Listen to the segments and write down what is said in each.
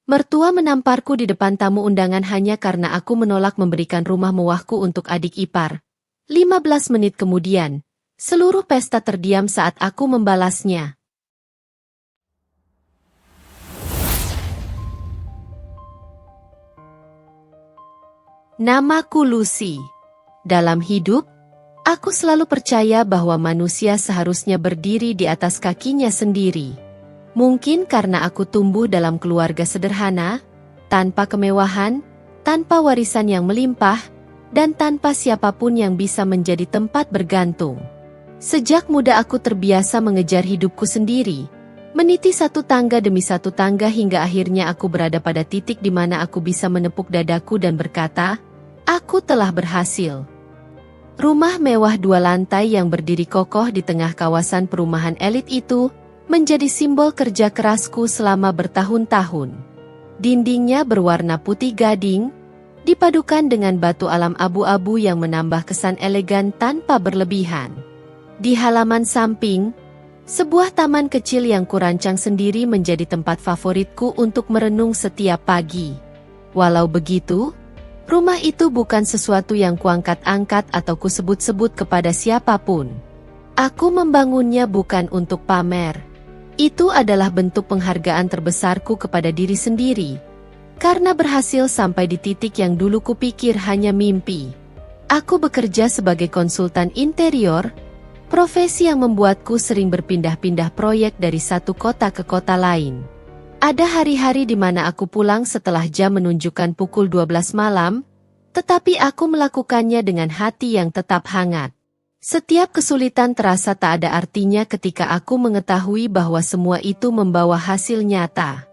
Mertua menamparku di depan tamu undangan hanya karena aku menolak memberikan rumah mewahku untuk adik ipar. 15 menit kemudian, seluruh pesta terdiam saat aku membalasnya. Namaku Lucy. Dalam hidup, aku selalu percaya bahwa manusia seharusnya berdiri di atas kakinya sendiri. Mungkin karena aku tumbuh dalam keluarga sederhana, tanpa kemewahan, tanpa warisan yang melimpah, dan tanpa siapapun yang bisa menjadi tempat bergantung. Sejak muda aku terbiasa mengejar hidupku sendiri, meniti satu tangga demi satu tangga hingga akhirnya aku berada pada titik di mana aku bisa menepuk dadaku dan berkata, aku telah berhasil. Rumah mewah 2 lantai yang berdiri kokoh di tengah kawasan perumahan elit itu menjadi simbol kerja kerasku selama bertahun-tahun. Dindingnya berwarna putih gading, dipadukan dengan batu alam abu-abu yang menambah kesan elegan tanpa berlebihan. Di halaman samping, sebuah taman kecil yang kurancang sendiri menjadi tempat favoritku untuk merenung setiap pagi. Walau begitu, rumah itu bukan sesuatu yang kuangkat-angkat atau kusebut-sebut kepada siapapun. Aku membangunnya bukan untuk pamer. Itu adalah bentuk penghargaan terbesarku kepada diri sendiri. Karena berhasil sampai di titik yang dulu kupikir hanya mimpi. Aku bekerja sebagai konsultan interior, profesi yang membuatku sering berpindah-pindah proyek dari satu kota ke kota lain. Ada hari-hari di mana aku pulang setelah jam menunjukkan pukul 12 malam, tetapi aku melakukannya dengan hati yang tetap hangat. Setiap kesulitan terasa tak ada artinya ketika aku mengetahui bahwa semua itu membawa hasil nyata.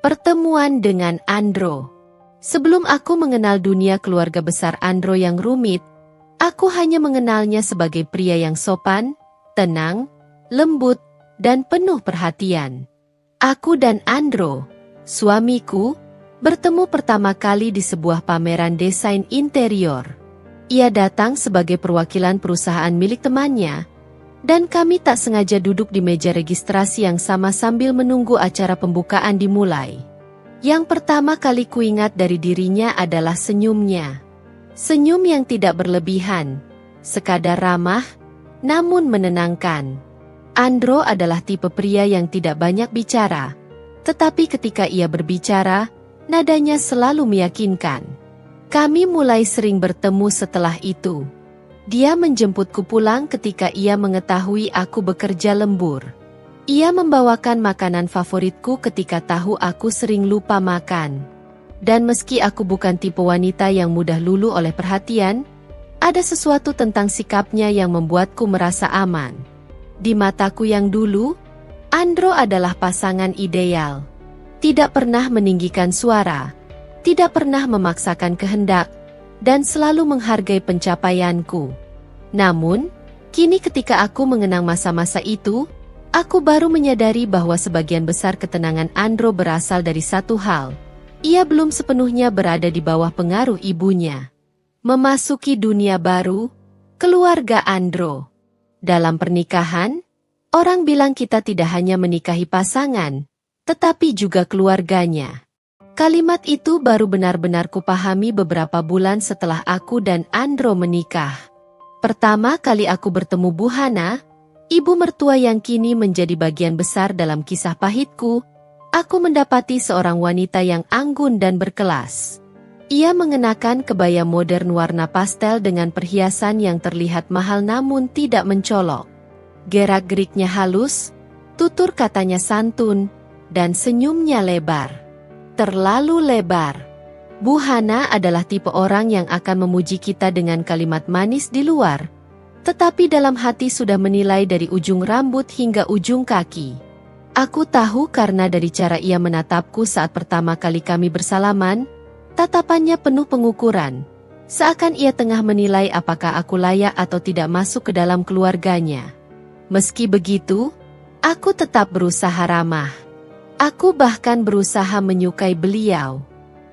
Pertemuan dengan Andro. Sebelum aku mengenal dunia keluarga besar Andro yang rumit, aku hanya mengenalnya sebagai pria yang sopan, tenang, lembut, dan penuh perhatian. Aku dan Andro, suamiku, bertemu pertama kali di sebuah pameran desain interior. Ia datang sebagai perwakilan perusahaan milik temannya, dan kami tak sengaja duduk di meja registrasi yang sama sambil menunggu acara pembukaan dimulai. Yang pertama kali kuingat dari dirinya adalah senyumnya. Senyum yang tidak berlebihan, sekadar ramah, namun menenangkan. Andro adalah tipe pria yang tidak banyak bicara, tetapi ketika ia berbicara, nadanya selalu meyakinkan. Kami mulai sering bertemu setelah itu. Dia menjemputku pulang ketika ia mengetahui aku bekerja lembur. Ia membawakan makanan favoritku ketika tahu aku sering lupa makan. Dan meski aku bukan tipe wanita yang mudah luluh oleh perhatian, ada sesuatu tentang sikapnya yang membuatku merasa aman. Di mataku yang dulu, Andro adalah pasangan ideal. Tidak pernah meninggikan suara, tidak pernah memaksakan kehendak, dan selalu menghargai pencapaianku. Namun, kini ketika aku mengenang masa-masa itu, aku baru menyadari bahwa sebagian besar ketenangan Andro berasal dari satu hal. Ia belum sepenuhnya berada di bawah pengaruh ibunya. Memasuki dunia baru, keluarga Andro. Dalam pernikahan, orang bilang kita tidak hanya menikahi pasangan, tetapi juga keluarganya. Kalimat itu baru benar-benar kupahami beberapa bulan setelah aku dan Andro menikah. Pertama kali aku bertemu Bu Hana, ibu mertua yang kini menjadi bagian besar dalam kisah pahitku, aku mendapati seorang wanita yang anggun dan berkelas. Ia mengenakan kebaya modern warna pastel dengan perhiasan yang terlihat mahal namun tidak mencolok. Gerak-geriknya halus, tutur katanya santun, dan senyumnya lebar. Terlalu lebar. Bu Hana adalah tipe orang yang akan memuji kita dengan kalimat manis di luar, tetapi dalam hati sudah menilai dari ujung rambut hingga ujung kaki. Aku tahu karena dari cara ia menatapku saat pertama kali kami bersalaman, tatapannya penuh pengukuran, seakan ia tengah menilai apakah aku layak atau tidak masuk ke dalam keluarganya. Meski begitu, aku tetap berusaha ramah. Aku bahkan berusaha menyukai beliau.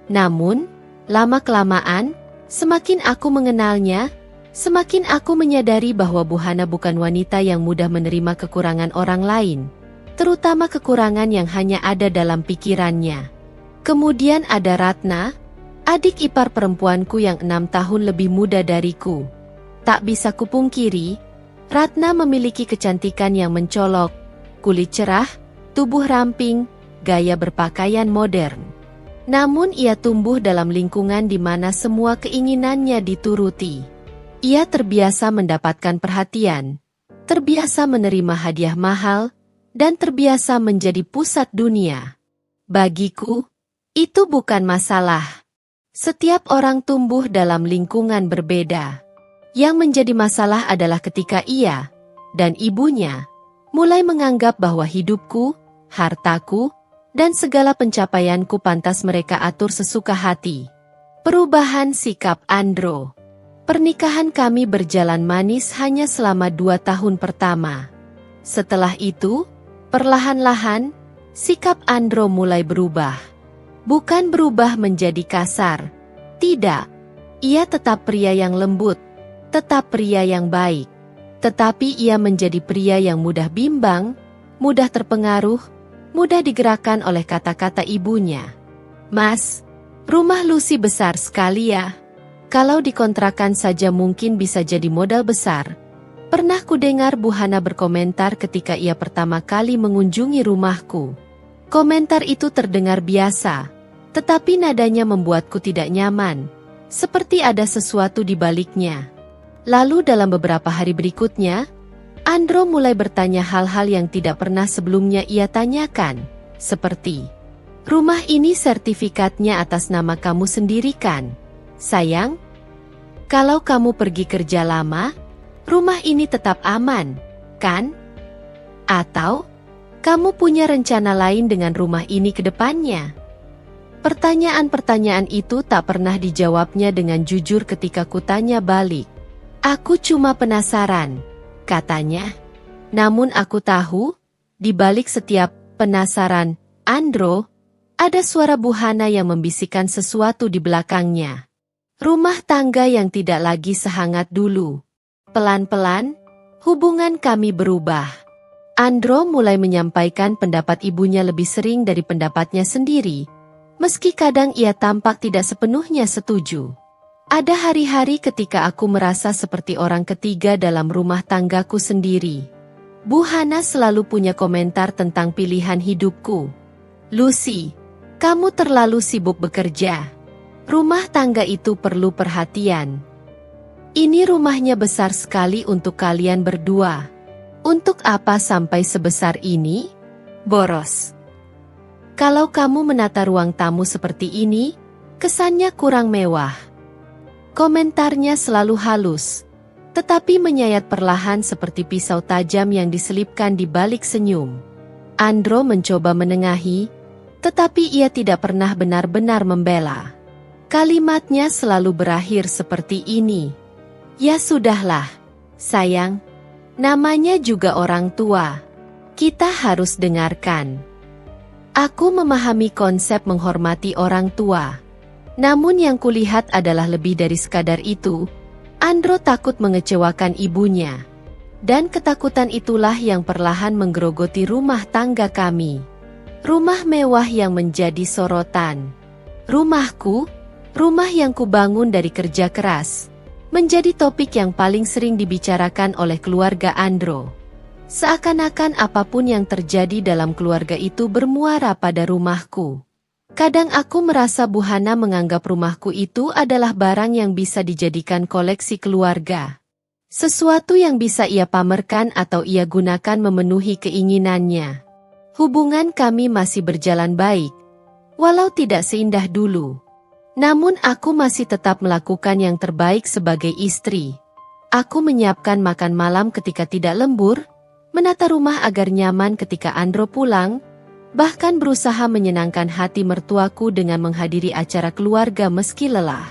Namun, lama-kelamaan, semakin aku mengenalnya, semakin aku menyadari bahwa Bu Hana bukan wanita yang mudah menerima kekurangan orang lain, terutama kekurangan yang hanya ada dalam pikirannya. Kemudian ada Ratna, adik ipar perempuanku yang 6 tahun lebih muda dariku. Tak bisa kupungkiri, Ratna memiliki kecantikan yang mencolok, kulit cerah, tubuh ramping, gaya berpakaian modern. Namun ia tumbuh dalam lingkungan di mana semua keinginannya dituruti. Ia terbiasa mendapatkan perhatian, terbiasa menerima hadiah mahal, dan terbiasa menjadi pusat dunia. Bagiku, itu bukan masalah. Setiap orang tumbuh dalam lingkungan berbeda. Yang menjadi masalah adalah ketika ia dan ibunya mulai menganggap bahwa hidupku, hartaku, dan segala pencapaianku pantas mereka atur sesuka hati. Perubahan sikap Andro. Pernikahan kami berjalan manis hanya selama 2 tahun pertama. Setelah itu, perlahan-lahan, sikap Andro mulai berubah. Bukan berubah menjadi kasar. Tidak. Ia tetap pria yang lembut, tetap pria yang baik. Tetapi ia menjadi pria yang mudah bimbang, mudah terpengaruh, mudah digerakkan oleh kata-kata ibunya. "Mas, rumah Lucy besar sekali ya. Kalau dikontrakan saja mungkin bisa jadi modal besar." Pernah kudengar Bu Hana berkomentar ketika ia pertama kali mengunjungi rumahku. Komentar itu terdengar biasa, tetapi nadanya membuatku tidak nyaman, seperti ada sesuatu di baliknya. Lalu dalam beberapa hari berikutnya, Andro mulai bertanya hal-hal yang tidak pernah sebelumnya ia tanyakan, seperti, "Rumah ini sertifikatnya atas nama kamu sendiri kan, sayang? Kalau kamu pergi kerja lama, rumah ini tetap aman, kan? Atau, kamu punya rencana lain dengan rumah ini ke depannya?" Pertanyaan-pertanyaan itu tak pernah dijawabnya dengan jujur ketika kutanya balik. "Aku cuma penasaran," katanya. Namun aku tahu, di balik setiap penasaran Andro, ada suara Bu Hana yang membisikkan sesuatu di belakangnya. Rumah tangga yang tidak lagi sehangat dulu. Pelan-pelan, hubungan kami berubah. Andro mulai menyampaikan pendapat ibunya lebih sering dari pendapatnya sendiri, meski kadang ia tampak tidak sepenuhnya setuju. Ada hari-hari ketika aku merasa seperti orang ketiga dalam rumah tanggaku sendiri. Bu Hana selalu punya komentar tentang pilihan hidupku. "Lucy, kamu terlalu sibuk bekerja. Rumah tangga itu perlu perhatian. Ini rumahnya besar sekali untuk kalian berdua. Untuk apa sampai sebesar ini? Boros. Kalau kamu menata ruang tamu seperti ini, kesannya kurang mewah." Komentarnya selalu halus, tetapi menyayat perlahan seperti pisau tajam yang diselipkan di balik senyum. Andro mencoba menengahi, tetapi ia tidak pernah benar-benar membela. Kalimatnya selalu berakhir seperti ini. "Ya sudahlah, sayang. Namanya juga orang tua. Kita harus dengarkan." Aku memahami konsep menghormati orang tua. Namun yang kulihat adalah lebih dari sekadar itu. Andro takut mengecewakan ibunya. Dan ketakutan itulah yang perlahan menggerogoti rumah tangga kami. Rumah mewah yang menjadi sorotan. Rumahku, rumah yang kubangun dari kerja keras, menjadi topik yang paling sering dibicarakan oleh keluarga Andro. Seakan-akan apapun yang terjadi dalam keluarga itu bermuara pada rumahku. Kadang aku merasa Bu Hana menganggap rumahku itu adalah barang yang bisa dijadikan koleksi keluarga. Sesuatu yang bisa ia pamerkan atau ia gunakan memenuhi keinginannya. Hubungan kami masih berjalan baik, walau tidak seindah dulu. Namun aku masih tetap melakukan yang terbaik sebagai istri. Aku menyiapkan makan malam ketika tidak lembur, menata rumah agar nyaman ketika Andro pulang, bahkan berusaha menyenangkan hati mertuaku dengan menghadiri acara keluarga meski lelah.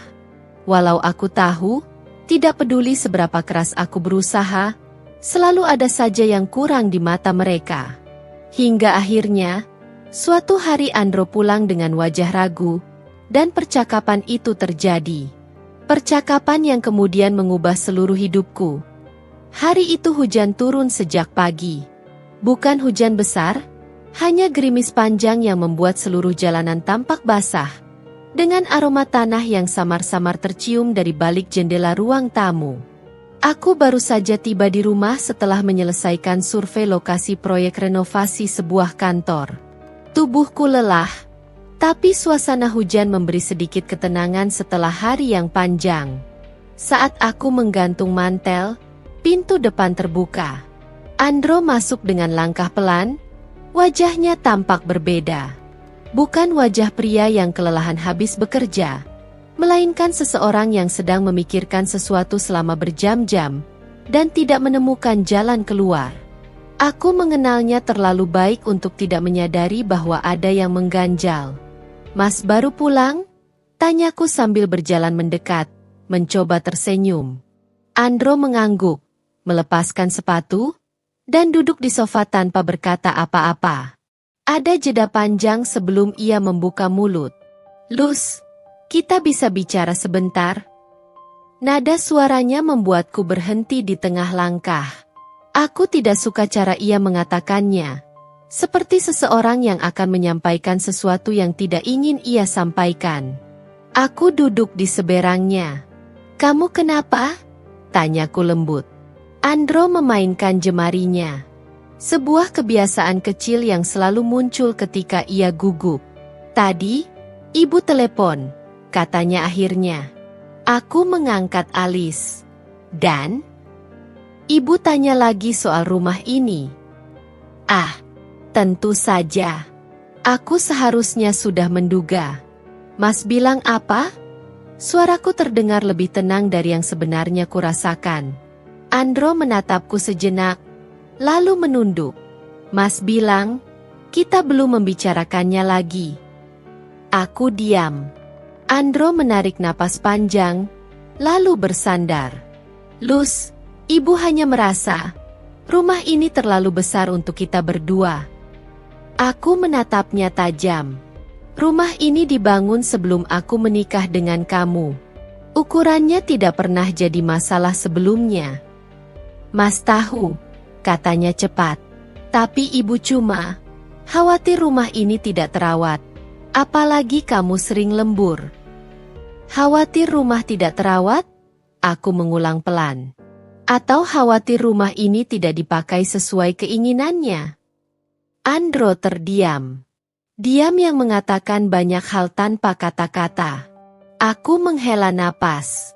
Walau aku tahu, tidak peduli seberapa keras aku berusaha, selalu ada saja yang kurang di mata mereka. Hingga akhirnya, suatu hari Andro pulang dengan wajah ragu, dan percakapan itu terjadi. Percakapan yang kemudian mengubah seluruh hidupku. Hari itu hujan turun sejak pagi. Bukan hujan besar, Hanya gerimis panjang yang membuat seluruh jalanan tampak basah, dengan aroma tanah yang samar-samar tercium dari balik jendela ruang tamu. Aku baru saja tiba di rumah setelah menyelesaikan survei lokasi proyek renovasi sebuah kantor. Tubuhku lelah, tapi suasana hujan memberi sedikit ketenangan setelah hari yang panjang. Saat aku menggantung mantel, pintu depan terbuka. Andro masuk dengan langkah pelan, wajahnya tampak berbeda. Bukan wajah pria yang kelelahan habis bekerja, melainkan seseorang yang sedang memikirkan sesuatu selama berjam-jam dan tidak menemukan jalan keluar. Aku mengenalnya terlalu baik untuk tidak menyadari bahwa ada yang mengganjal. "Mas baru pulang?" tanyaku sambil berjalan mendekat, mencoba tersenyum. Andro mengangguk, melepaskan sepatu, dan duduk di sofa tanpa berkata apa-apa. Ada jeda panjang sebelum ia membuka mulut. "Luz, kita bisa bicara sebentar?" Nada suaranya membuatku berhenti di tengah langkah. Aku tidak suka cara ia mengatakannya, seperti seseorang yang akan menyampaikan sesuatu yang tidak ingin ia sampaikan. Aku duduk di seberangnya. "Kamu kenapa?" tanyaku lembut. Andro memainkan jemarinya. Sebuah kebiasaan kecil yang selalu muncul ketika ia gugup. "Tadi, ibu telepon," katanya akhirnya. Aku mengangkat alis. "Dan?" Ibu tanya lagi soal rumah ini. "Ah, tentu saja. Aku seharusnya sudah menduga." "Mas bilang apa?" Suaraku terdengar lebih tenang dari yang sebenarnya kurasakan. Andro menatapku sejenak, lalu menunduk. "Mas bilang, kita belum membicarakannya lagi." Aku diam. Andro menarik napas panjang, lalu bersandar. "Luz, ibu hanya merasa rumah ini terlalu besar untuk kita berdua." Aku menatapnya tajam. "Rumah ini dibangun sebelum aku menikah dengan kamu. Ukurannya tidak pernah jadi masalah sebelumnya." "Mas tahu," katanya cepat. "Tapi ibu cuma khawatir rumah ini tidak terawat. Apalagi kamu sering lembur." "Khawatir rumah tidak terawat?" Aku mengulang pelan. "Atau khawatir rumah ini tidak dipakai sesuai keinginannya?" Andro terdiam. Diam yang mengatakan banyak hal tanpa kata-kata. Aku menghela napas.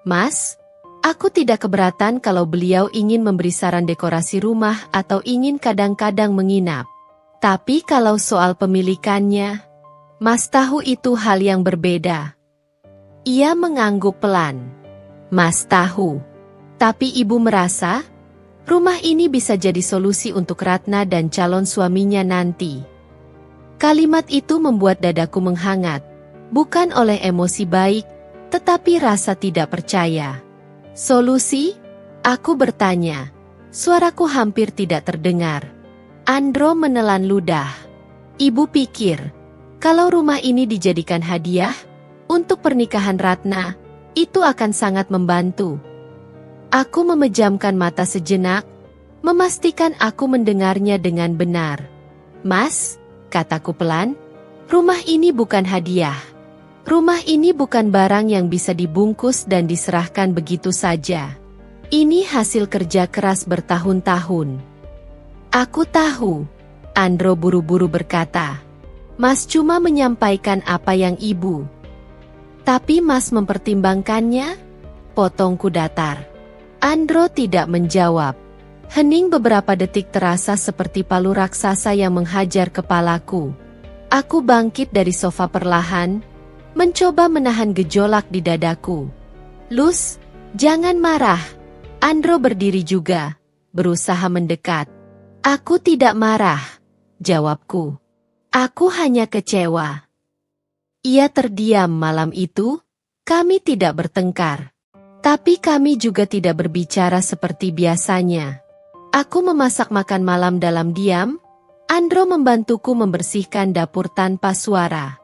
"Mas, aku tidak keberatan kalau beliau ingin memberi saran dekorasi rumah atau ingin kadang-kadang menginap. Tapi kalau soal pemilikannya, Mas tahu itu hal yang berbeda." Ia mengangguk pelan. "Mas tahu. Tapi ibu merasa rumah ini bisa jadi solusi untuk Ratna dan calon suaminya nanti." Kalimat itu membuat dadaku menghangat, bukan oleh emosi baik, tetapi rasa tidak percaya. "Solusi?" aku bertanya. Suaraku hampir tidak terdengar. Andro menelan ludah. "Ibu pikir, kalau rumah ini dijadikan hadiah untuk pernikahan Ratna, itu akan sangat membantu." Aku memejamkan mata sejenak, memastikan aku mendengarnya dengan benar. "Mas," kataku pelan, "rumah ini bukan hadiah. Rumah ini bukan barang yang bisa dibungkus dan diserahkan begitu saja. Ini hasil kerja keras bertahun-tahun." "Aku tahu," Andro buru-buru berkata. "Mas cuma menyampaikan apa yang ibu." "Tapi Mas mempertimbangkannya?" potongku datar. Andro tidak menjawab. Hening beberapa detik terasa seperti palu raksasa yang menghajar kepalaku. Aku bangkit dari sofa perlahan, mencoba menahan gejolak di dadaku. "Luz, jangan marah." Andro berdiri juga, berusaha mendekat. "Aku tidak marah," jawabku. "Aku hanya kecewa." Ia terdiam. Malam itu, kami tidak bertengkar. Tapi kami juga tidak berbicara seperti biasanya. Aku memasak makan malam dalam diam, Andro membantuku membersihkan dapur tanpa suara.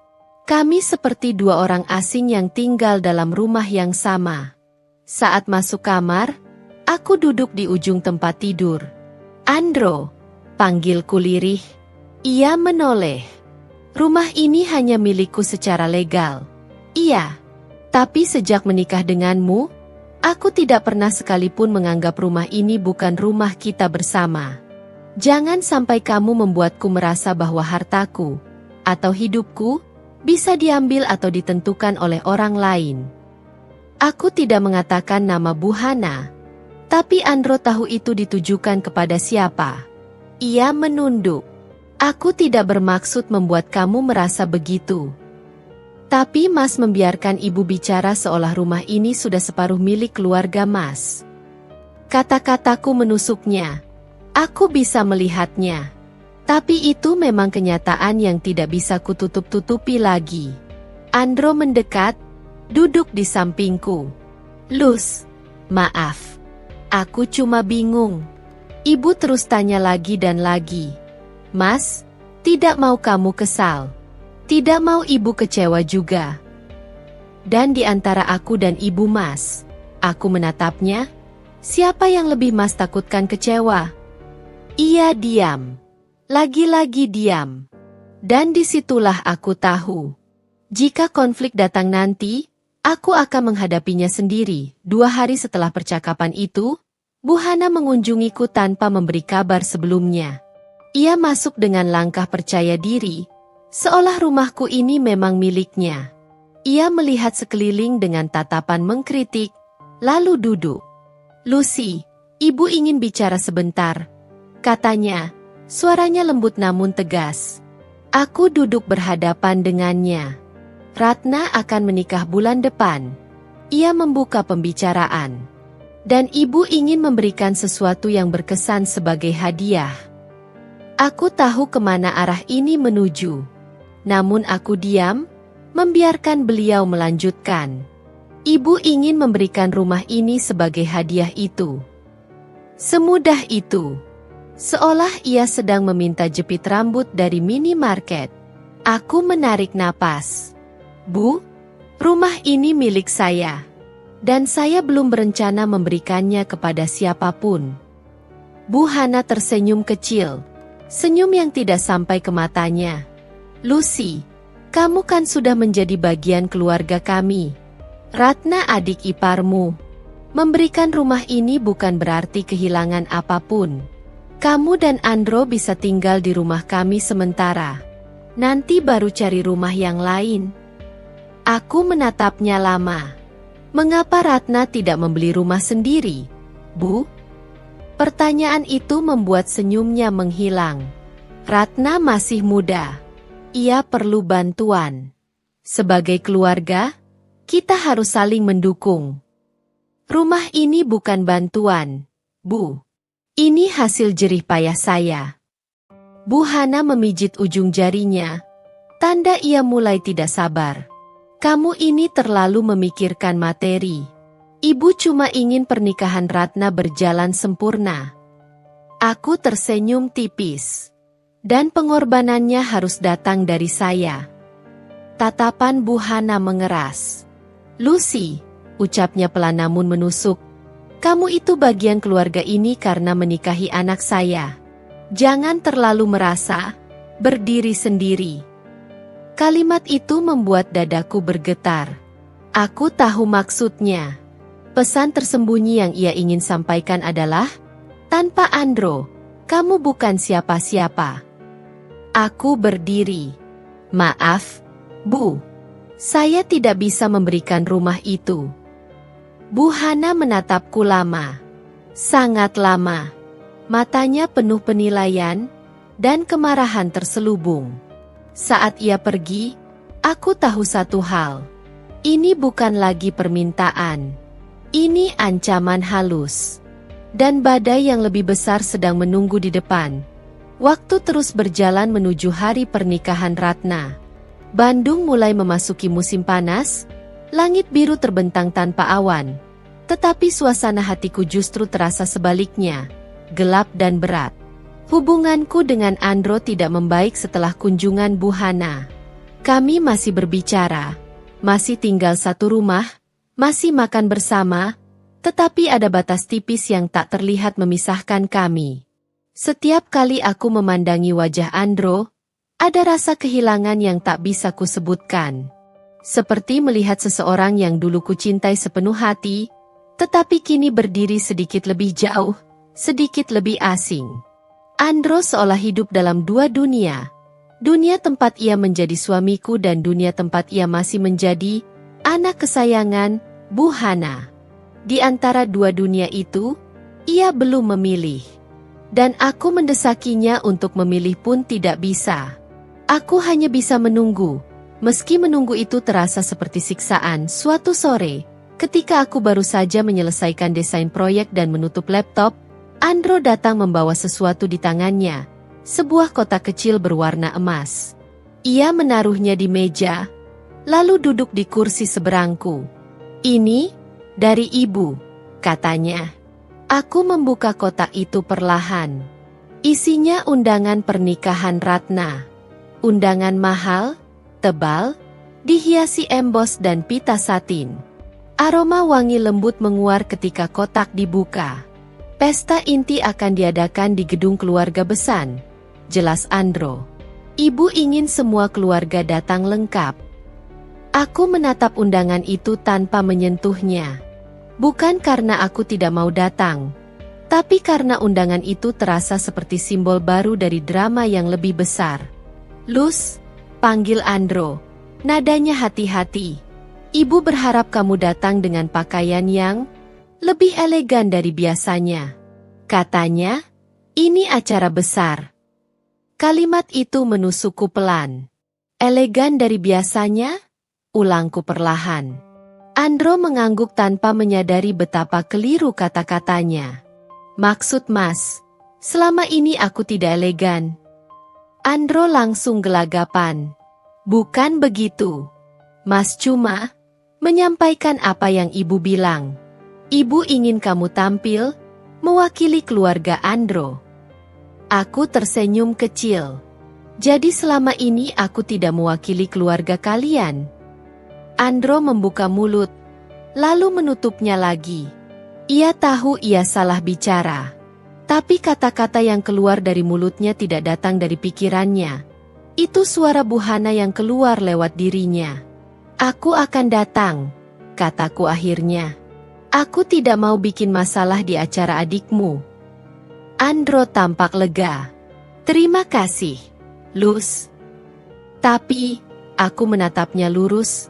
Kami seperti dua orang asing yang tinggal dalam rumah yang sama. Saat masuk kamar, aku duduk di ujung tempat tidur. "Andro," panggilku lirih. Ia menoleh. Rumah ini hanya milikku secara legal. Iya. Tapi sejak menikah denganmu, aku tidak pernah sekalipun menganggap rumah ini bukan rumah kita bersama. Jangan sampai kamu membuatku merasa bahwa hartaku atau hidupku bisa diambil atau ditentukan oleh orang lain. Aku tidak mengatakan nama Bu Hana, tapi Andro tahu itu ditujukan kepada siapa. Ia menunduk. Aku tidak bermaksud membuat kamu merasa begitu. Tapi Mas membiarkan ibu bicara seolah rumah ini sudah separuh milik keluarga Mas. Kata-kataku menusuknya. Aku bisa melihatnya. Tapi itu memang kenyataan yang tidak bisa kututup-tutupi lagi. Andro mendekat, duduk di sampingku. Luz, maaf. Aku cuma bingung. Ibu terus tanya lagi dan lagi. Mas, tidak mau kamu kesal. Tidak mau ibu kecewa juga. Dan di antara aku dan ibu Mas, aku menatapnya. Siapa yang lebih Mas takutkan kecewa? Ia diam. Lagi-lagi diam. Dan disitulah aku tahu. Jika konflik datang nanti, aku akan menghadapinya sendiri. 2 hari setelah percakapan itu, Bu Hana mengunjungiku tanpa memberi kabar sebelumnya. Ia masuk dengan langkah percaya diri, seolah rumahku ini memang miliknya. Ia melihat sekeliling dengan tatapan mengkritik, lalu duduk. Lucy, ibu ingin bicara sebentar, katanya. Suaranya lembut namun tegas. Aku duduk berhadapan dengannya. Ratna akan menikah bulan depan. Ia membuka pembicaraan. Dan ibu ingin memberikan sesuatu yang berkesan sebagai hadiah. Aku tahu kemana arah ini menuju. Namun aku diam, membiarkan beliau melanjutkan. Ibu ingin memberikan rumah ini sebagai hadiah itu. Semudah itu. Seolah ia sedang meminta jepit rambut dari minimarket. Aku menarik napas. Bu, rumah ini milik saya. Dan saya belum berencana memberikannya kepada siapapun. Bu Hana tersenyum kecil. Senyum yang tidak sampai ke matanya. Lucy, kamu kan sudah menjadi bagian keluarga kami. Ratna adik iparmu. Memberikan rumah ini bukan berarti kehilangan apapun. Kamu dan Andro bisa tinggal di rumah kami sementara. Nanti baru cari rumah yang lain. Aku menatapnya lama. Mengapa Ratna tidak membeli rumah sendiri, Bu? Pertanyaan itu membuat senyumnya menghilang. Ratna masih muda. Ia perlu bantuan. Sebagai keluarga, kita harus saling mendukung. Rumah ini bukan bantuan, Bu. Ini hasil jerih payah saya. Bu Hana memijit ujung jarinya. Tanda ia mulai tidak sabar. Kamu ini terlalu memikirkan materi. Ibu cuma ingin pernikahan Ratna berjalan sempurna. Aku tersenyum tipis. Dan pengorbanannya harus datang dari saya. Tatapan Bu Hana mengeras. Lucy, ucapnya pelan namun menusuk. Kamu itu bagian keluarga ini karena menikahi anak saya. Jangan terlalu merasa berdiri sendiri. Kalimat itu membuat dadaku bergetar. Aku tahu maksudnya. Pesan tersembunyi yang ia ingin sampaikan adalah, tanpa Andro, kamu bukan siapa-siapa. Aku berdiri. Maaf, Bu. Saya tidak bisa memberikan rumah itu. Bu Hana menatapku lama. Sangat lama. Matanya penuh penilaian dan kemarahan terselubung. Saat ia pergi, aku tahu satu hal. Ini bukan lagi permintaan. Ini ancaman halus. Dan badai yang lebih besar sedang menunggu di depan. Waktu terus berjalan menuju hari pernikahan Ratna. Bandung mulai memasuki musim panas, langit biru terbentang tanpa awan. Tetapi suasana hatiku justru terasa sebaliknya, gelap dan berat. Hubunganku dengan Andro tidak membaik setelah kunjungan Bu Hana. Kami masih berbicara, masih tinggal satu rumah, masih makan bersama, tetapi ada batas tipis yang tak terlihat memisahkan kami. Setiap kali aku memandangi wajah Andro, ada rasa kehilangan yang tak bisa kusebutkan. Seperti melihat seseorang yang dulu kucintai sepenuh hati, tetapi kini berdiri sedikit lebih jauh, sedikit lebih asing. Andro seolah hidup dalam dua dunia. Dunia tempat ia menjadi suamiku dan dunia tempat ia masih menjadi anak kesayangan, Bu Hana. Di antara dua dunia itu, ia belum memilih. Dan aku mendesakinya untuk memilih pun tidak bisa. Aku hanya bisa menunggu. Meski menunggu itu terasa seperti siksaan. Suatu sore, ketika aku baru saja menyelesaikan desain proyek dan menutup laptop, Andro datang membawa sesuatu di tangannya. Sebuah kotak kecil berwarna emas. Ia menaruhnya di meja, lalu duduk di kursi seberangku. "Ini dari ibu," katanya. Aku membuka kotak itu perlahan. Isinya undangan pernikahan Ratna. Undangan mahal, tebal, dihiasi embos dan pita satin. Aroma wangi lembut menguar ketika kotak dibuka. Pesta inti akan diadakan di gedung keluarga Besan, jelas Andro. Ibu ingin semua keluarga datang lengkap. Aku menatap undangan itu tanpa menyentuhnya. Bukan karena aku tidak mau datang, tapi karena undangan itu terasa seperti simbol baru dari drama yang lebih besar. "Luz," panggil Andro. Nadanya hati-hati. "Ibu berharap kamu datang dengan pakaian yang lebih elegan dari biasanya," katanya. "Ini acara besar." Kalimat itu menusukku pelan. "Elegan dari biasanya?" ulangku perlahan. Andro mengangguk tanpa menyadari betapa keliru kata-katanya. "Maksud Mas, selama ini aku tidak elegan." Andro langsung gelagapan. "Bukan begitu. Mas cuma menyampaikan apa yang ibu bilang. Ibu ingin kamu tampil, mewakili keluarga Andro." Aku tersenyum kecil. "Jadi selama ini aku tidak mewakili keluarga kalian?" Andro membuka mulut, lalu menutupnya lagi. Ia tahu ia salah bicara. Tapi kata-kata yang keluar dari mulutnya tidak datang dari pikirannya. Itu suara Bu Hana yang keluar lewat dirinya. "Aku akan datang," kataku akhirnya. "Aku tidak mau bikin masalah di acara adikmu." Andro tampak lega. "Terima kasih, Luz." Tapi, aku menatapnya lurus.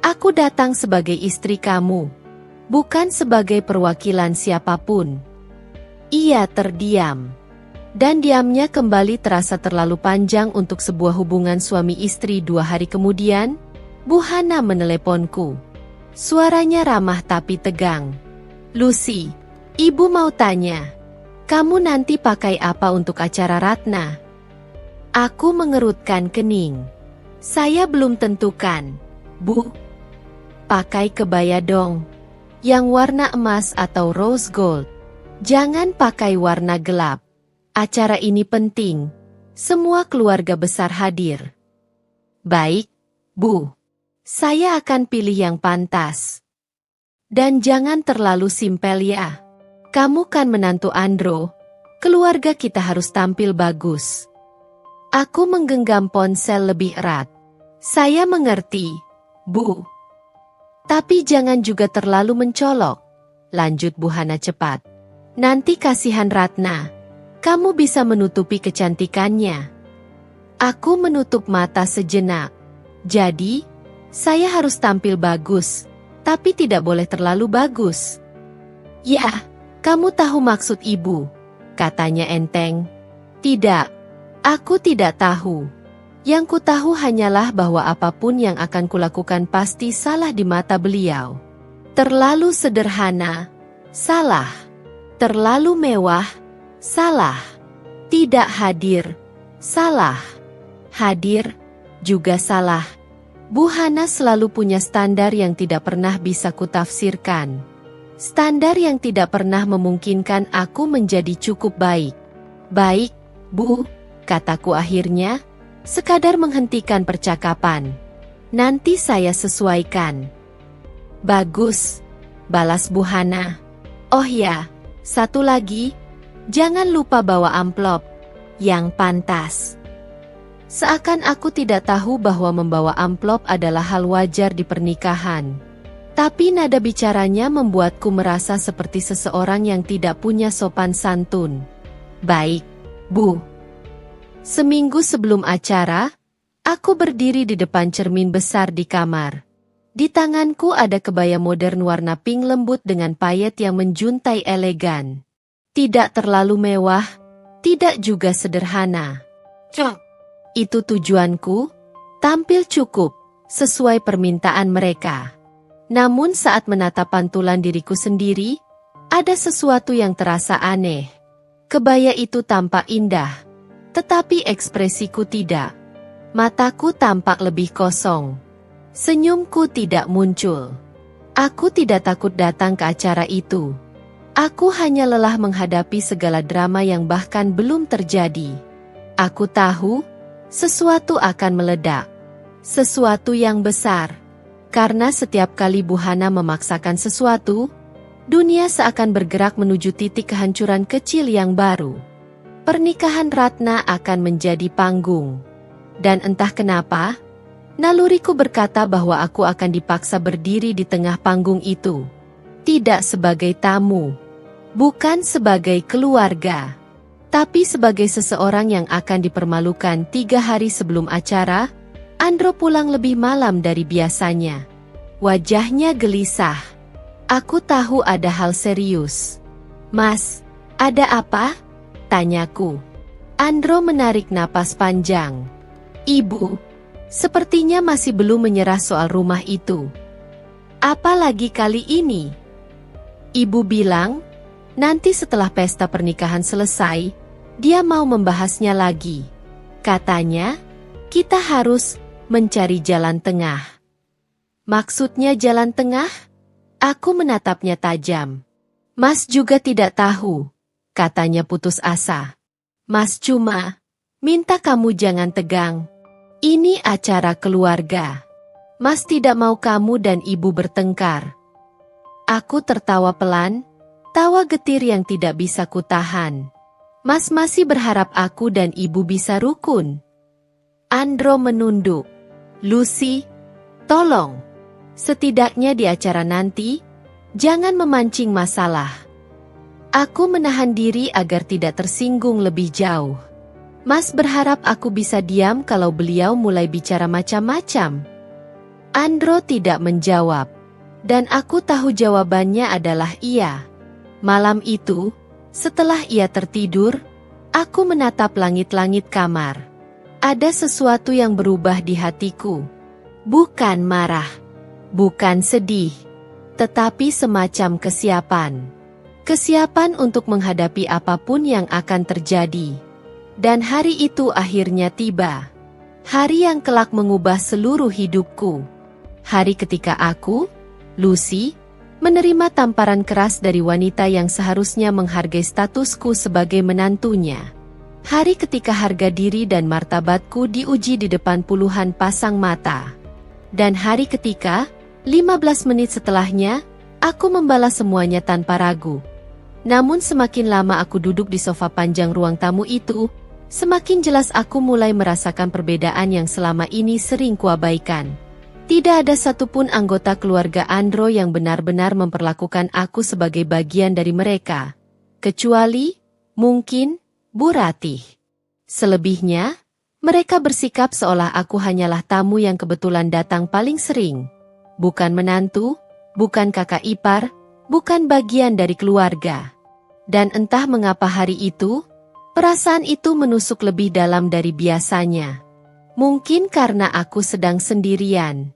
"Aku datang sebagai istri kamu, bukan sebagai perwakilan siapapun." Ia terdiam. Dan diamnya kembali terasa terlalu panjang untuk sebuah hubungan suami istri. 2 hari kemudian, Bu Hana meneleponku. Suaranya ramah tapi tegang. "Lucy, ibu mau tanya, kamu nanti pakai apa untuk acara Ratna?" Aku mengerutkan kening. "Saya belum tentukan, Bu." "Pakai kebaya dong. Yang warna emas atau rose gold. Jangan pakai warna gelap. Acara ini penting. Semua keluarga besar hadir." "Baik, Bu. Saya akan pilih yang pantas. Dan jangan terlalu simpel ya. Kamu kan menantu Andro. Keluarga kita harus tampil bagus." Aku menggenggam ponsel lebih erat. "Saya mengerti, Bu. Tapi jangan juga terlalu mencolok," lanjut Bu Hana cepat. "Nanti kasihan Ratna. Kamu bisa menutupi kecantikannya." Aku menutup mata sejenak. "Jadi, saya harus tampil bagus, tapi tidak boleh terlalu bagus." "Ya, kamu tahu maksud ibu," katanya enteng. "Tidak, aku tidak tahu. Yang ku tahu hanyalah bahwa apapun yang akan kulakukan pasti salah di mata beliau. Terlalu sederhana, salah. Terlalu mewah, salah. Tidak hadir, salah. Hadir, juga salah." Bu Hana selalu punya standar yang tidak pernah bisa kutafsirkan. Standar yang tidak pernah memungkinkan aku menjadi cukup baik. "Baik, Bu," kataku akhirnya. Sekadar menghentikan percakapan. "Nanti saya sesuaikan." "Bagus," balas Bu Hana. "Oh ya, satu lagi, Jangan lupa bawa amplop yang pantas. Seakan aku tidak tahu bahwa membawa amplop adalah hal wajar di pernikahan. Tapi nada bicaranya membuatku merasa seperti seseorang yang tidak punya sopan santun. Baik, Bu. Seminggu sebelum acara, aku berdiri di depan cermin besar di kamar. Di tanganku ada kebaya modern warna pink lembut dengan payet yang menjuntai elegan. Tidak terlalu mewah, tidak juga sederhana. Itu tujuanku, tampil cukup, sesuai permintaan mereka. Namun saat menatap pantulan diriku sendiri, ada sesuatu yang terasa aneh. Kebaya itu tampak indah, tetapi ekspresiku tidak. Mataku tampak lebih kosong. Senyumku tidak muncul. Aku tidak takut datang ke acara itu. Aku hanya lelah menghadapi segala drama yang bahkan belum terjadi. Aku tahu, sesuatu akan meledak. Sesuatu yang besar. Karena setiap kali Bu Hana memaksakan sesuatu, dunia seakan bergerak menuju titik kehancuran kecil yang baru. Pernikahan Ratna akan menjadi panggung. Dan entah kenapa, naluriku berkata bahwa aku akan dipaksa berdiri di tengah panggung itu. Tidak sebagai tamu, bukan sebagai keluarga, tapi sebagai seseorang yang akan dipermalukan 3 hari sebelum acara. Andro pulang lebih malam dari biasanya. Wajahnya gelisah. Aku tahu ada hal serius. Mas, ada apa? Tanyaku. Andro menarik napas panjang. Ibu, sepertinya masih belum menyerah soal rumah itu. Apalagi kali ini? Ibu bilang, nanti setelah pesta pernikahan selesai, dia mau membahasnya lagi. Katanya, kita harus mencari jalan tengah. Maksudnya jalan tengah? Aku menatapnya tajam. Mas juga tidak tahu, katanya putus asa. Mas cuma minta kamu jangan tegang. Ini acara keluarga. Mas tidak mau kamu dan ibu bertengkar. Aku tertawa pelan, tawa getir yang tidak bisa kutahan. Mas masih berharap aku dan ibu bisa rukun. Andro menunduk. Lucy, tolong. Setidaknya di acara nanti, jangan memancing masalah. Aku menahan diri agar tidak tersinggung lebih jauh. Mas berharap aku bisa diam kalau beliau mulai bicara macam-macam. Andro tidak menjawab. Dan aku tahu jawabannya adalah iya. Malam itu, setelah ia tertidur, aku menatap langit-langit kamar. Ada sesuatu yang berubah di hatiku. Bukan marah, bukan sedih, tetapi semacam kesiapan. Kesiapan untuk menghadapi apapun yang akan terjadi. Dan hari itu akhirnya tiba. Hari yang kelak mengubah seluruh hidupku. Hari ketika aku, Lucy, menerima tamparan keras dari wanita yang seharusnya menghargai statusku sebagai menantunya. Hari ketika harga diri dan martabatku diuji di depan puluhan pasang mata. Dan hari ketika, 15 menit setelahnya, aku membalas semuanya tanpa ragu. Namun semakin lama aku duduk di sofa panjang ruang tamu itu, semakin jelas aku mulai merasakan perbedaan yang selama ini sering kuabaikan. Tidak ada satupun anggota keluarga Andro yang benar-benar memperlakukan aku sebagai bagian dari mereka. Kecuali, mungkin, Bu Ratih. Selebihnya, mereka bersikap seolah aku hanyalah tamu yang kebetulan datang paling sering. Bukan menantu, bukan kakak ipar, bukan bagian dari keluarga. Dan entah mengapa hari itu, perasaan itu menusuk lebih dalam dari biasanya. Mungkin karena aku sedang sendirian.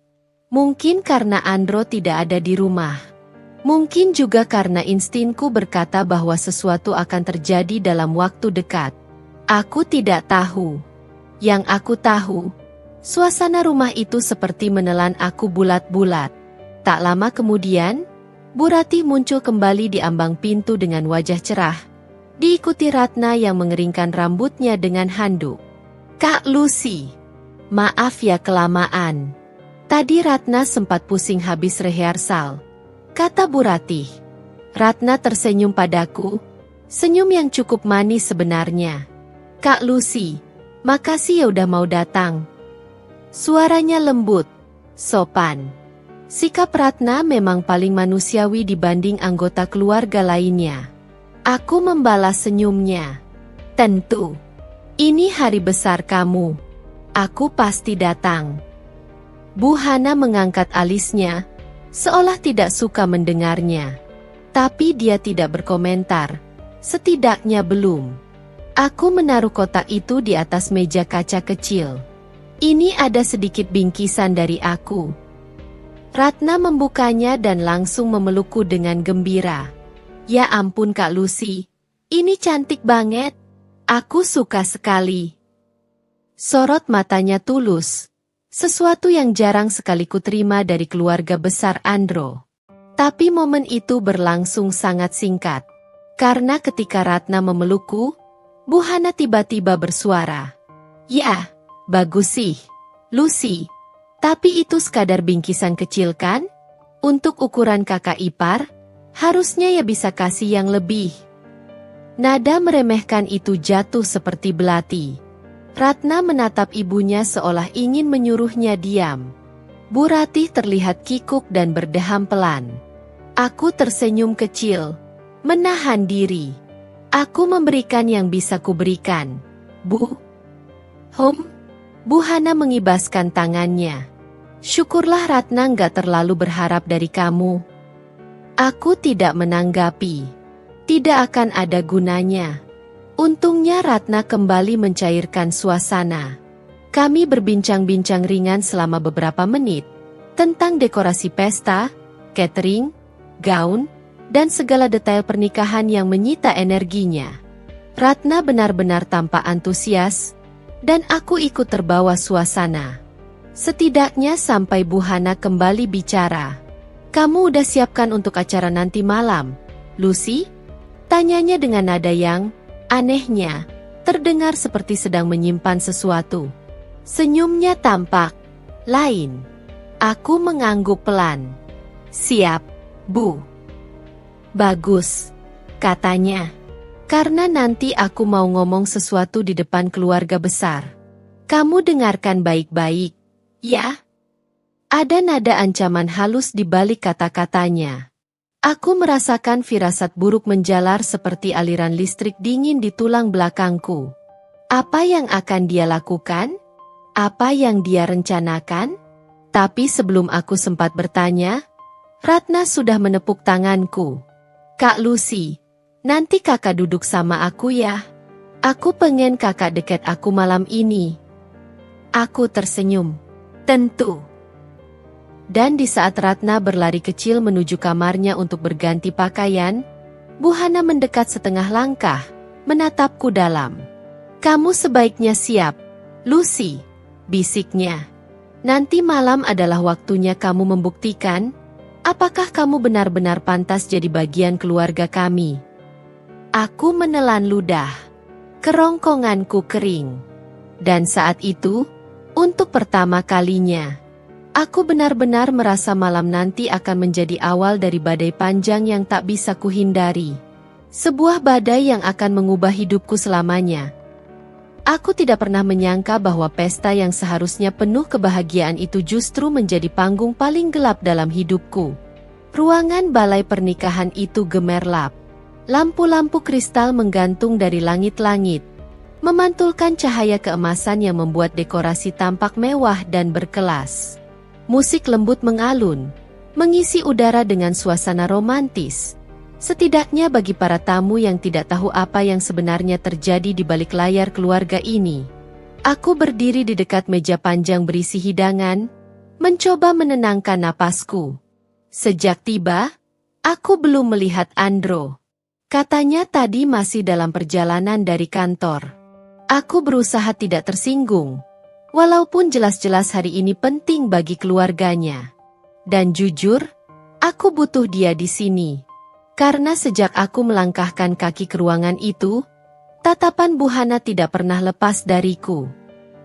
Mungkin karena Andro tidak ada di rumah. Mungkin juga karena instinku berkata bahwa sesuatu akan terjadi dalam waktu dekat. Aku tidak tahu. Yang aku tahu, suasana rumah itu seperti menelan aku bulat-bulat. Tak lama kemudian, Bu Ratih muncul kembali di ambang pintu dengan wajah cerah. Diikuti Ratna yang mengeringkan rambutnya dengan handuk. Kak Lucy, maaf ya kelamaan. Tadi Ratna sempat pusing habis rehearsal, kata Bu Ratih. Ratna tersenyum padaku, Senyum yang cukup manis sebenarnya. Kak Lucy, makasih ya udah mau datang. Suaranya lembut, sopan. Sikap Ratna memang paling manusiawi dibanding anggota keluarga lainnya. Aku membalas senyumnya. Tentu. Ini hari besar kamu. Aku pasti datang. Bu Hana mengangkat alisnya, seolah tidak suka mendengarnya. Tapi dia tidak berkomentar. Setidaknya belum. Aku menaruh kotak itu di atas meja kaca kecil. Ini ada sedikit bingkisan dari aku. Ratna membukanya dan langsung memelukku dengan gembira. Ya ampun Kak Lucy, ini cantik banget. Aku suka sekali. Sorot matanya tulus. Sesuatu yang jarang sekali kuterima dari keluarga besar Andro. Tapi momen itu berlangsung sangat singkat. Karena ketika Ratna memelukku, Bu Hana tiba-tiba bersuara. Ya, bagus sih, Lucy. Tapi itu sekadar bingkisan kecil kan? Untuk ukuran kakak ipar, harusnya ya bisa kasih yang lebih. Nada meremehkan itu jatuh seperti belati. Ratna menatap ibunya seolah ingin menyuruhnya diam. Bu Ratih terlihat kikuk dan berdeham pelan. Aku tersenyum kecil, menahan diri. Aku memberikan yang bisa kuberikan, Bu. Bu Hana mengibaskan tangannya. Syukurlah Ratna nggak terlalu berharap dari kamu. Aku tidak menanggapi. Tidak akan ada gunanya. Untungnya Ratna kembali mencairkan suasana. Kami berbincang-bincang ringan selama beberapa menit. Tentang dekorasi pesta, catering, gaun, dan segala detail pernikahan yang menyita energinya. Ratna benar-benar tampak antusias, dan aku ikut terbawa suasana. Setidaknya sampai Bu Hana kembali bicara. Kamu udah siapkan untuk acara nanti malam, Lucy? Tanyanya dengan nada yang, anehnya, terdengar seperti sedang menyimpan sesuatu. Senyumnya tampak lain. Aku mengangguk pelan. Siap, Bu. Bagus, katanya. Karena nanti aku mau ngomong sesuatu di depan keluarga besar. Kamu dengarkan baik-baik, ya? Ada nada ancaman halus di balik kata-katanya. Aku merasakan firasat buruk menjalar seperti aliran listrik dingin di tulang belakangku. Apa yang akan dia lakukan? Apa yang dia rencanakan? Tapi sebelum aku sempat bertanya, Ratna sudah menepuk tanganku. Kak Lucy, nanti kakak duduk sama aku ya. Aku pengen kakak dekat aku malam ini. Aku tersenyum. Tentu. Dan di saat Ratna berlari kecil menuju kamarnya untuk berganti pakaian, Bu Hana mendekat setengah langkah, menatapku dalam. Kamu sebaiknya siap, Lucy, bisiknya. Nanti malam adalah waktunya kamu membuktikan, apakah kamu benar-benar pantas jadi bagian keluarga kami. Aku menelan ludah. Kerongkonganku kering. Dan saat itu, untuk pertama kalinya, aku benar-benar merasa malam nanti akan menjadi awal dari badai panjang yang tak bisa kuhindari. Sebuah badai yang akan mengubah hidupku selamanya. Aku tidak pernah menyangka bahwa pesta yang seharusnya penuh kebahagiaan itu justru menjadi panggung paling gelap dalam hidupku. Ruangan balai pernikahan itu gemerlap. Lampu-lampu kristal menggantung dari langit-langit, memantulkan cahaya keemasan yang membuat dekorasi tampak mewah dan berkelas. Musik lembut mengalun, mengisi udara dengan suasana romantis. Setidaknya bagi para tamu yang tidak tahu apa yang sebenarnya terjadi di balik layar keluarga ini. Aku berdiri di dekat meja panjang berisi hidangan, mencoba menenangkan napasku. Sejak tiba, aku belum melihat Andro. Katanya tadi masih dalam perjalanan dari kantor. Aku berusaha tidak tersinggung, walaupun jelas-jelas hari ini penting bagi keluarganya. Dan jujur, aku butuh dia di sini. Karena sejak aku melangkahkan kaki ke ruangan itu, tatapan Bu Hana tidak pernah lepas dariku.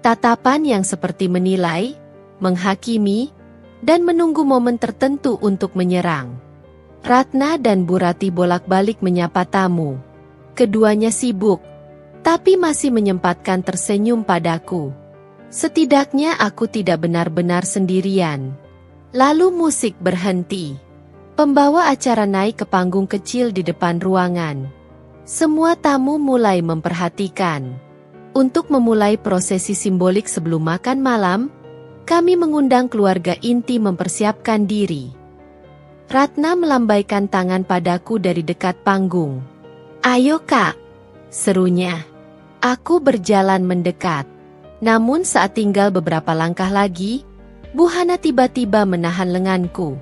Tatapan yang seperti menilai, menghakimi, dan menunggu momen tertentu untuk menyerang. Ratna dan Bu Ratih bolak-balik menyapa tamu. Keduanya sibuk, tapi masih menyempatkan tersenyum padaku. Setidaknya aku tidak benar-benar sendirian. Lalu musik berhenti. Pembawa acara naik ke panggung kecil di depan ruangan. Semua tamu mulai memperhatikan. Untuk memulai prosesi simbolik sebelum makan malam, kami mengundang keluarga inti mempersiapkan diri. Ratna melambaikan tangan padaku dari dekat panggung. "Ayo Kak," serunya. Aku berjalan mendekat. Namun saat tinggal beberapa langkah lagi, Bu Hana tiba-tiba menahan lenganku.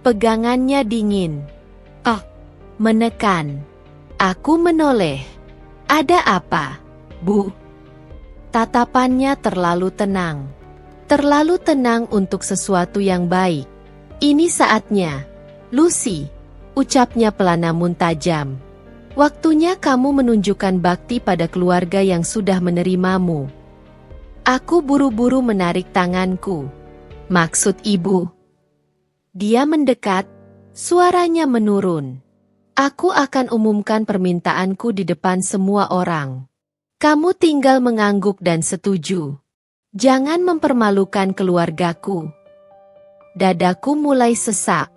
Pegangannya dingin. "Oh," menekan. Aku menoleh. "Ada apa, Bu?" Tatapannya terlalu tenang. Terlalu tenang untuk sesuatu yang baik. "Ini saatnya, Lucy," ucapnya pelan namun tajam. "Waktunya kamu menunjukkan bakti pada keluarga yang sudah menerimamu." Aku buru-buru menarik tanganku. "Maksud ibu?" Dia mendekat, suaranya menurun. "Aku akan umumkan permintaanku di depan semua orang. Kamu tinggal mengangguk dan setuju. Jangan mempermalukan keluargaku." Dadaku mulai sesak.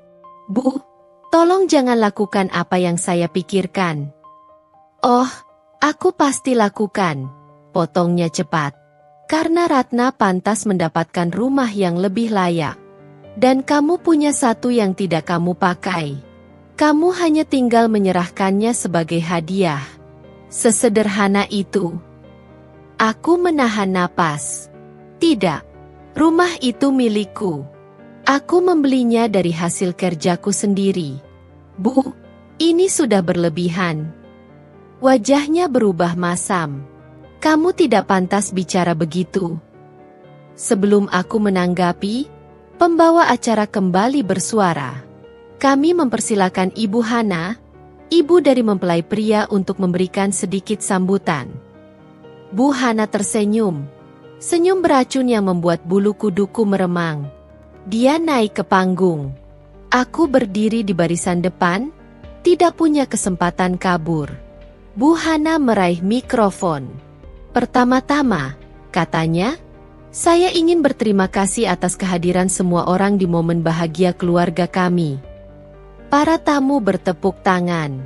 "Bu, tolong jangan lakukan apa yang saya pikirkan." "Oh, aku pasti lakukan," potongnya cepat. "Karena Ratna pantas mendapatkan rumah yang lebih layak. Dan kamu punya satu yang tidak kamu pakai. Kamu hanya tinggal menyerahkannya sebagai hadiah. Sesederhana itu." Aku menahan napas. "Tidak, rumah itu milikku. Aku membelinya dari hasil kerjaku sendiri." "Bu, ini sudah berlebihan." Wajahnya berubah masam. "Kamu tidak pantas bicara begitu." Sebelum aku menanggapi, pembawa acara kembali bersuara. "Kami mempersilakan Ibu Hana, ibu dari mempelai pria, untuk memberikan sedikit sambutan." Bu Hana tersenyum. Senyum beracun yang membuat bulu kuduku meremang. Dia naik ke panggung. Aku berdiri di barisan depan, tidak punya kesempatan kabur. Bu Hana meraih mikrofon. "Pertama-tama," katanya, "saya ingin berterima kasih atas kehadiran semua orang di momen bahagia keluarga kami." Para tamu bertepuk tangan.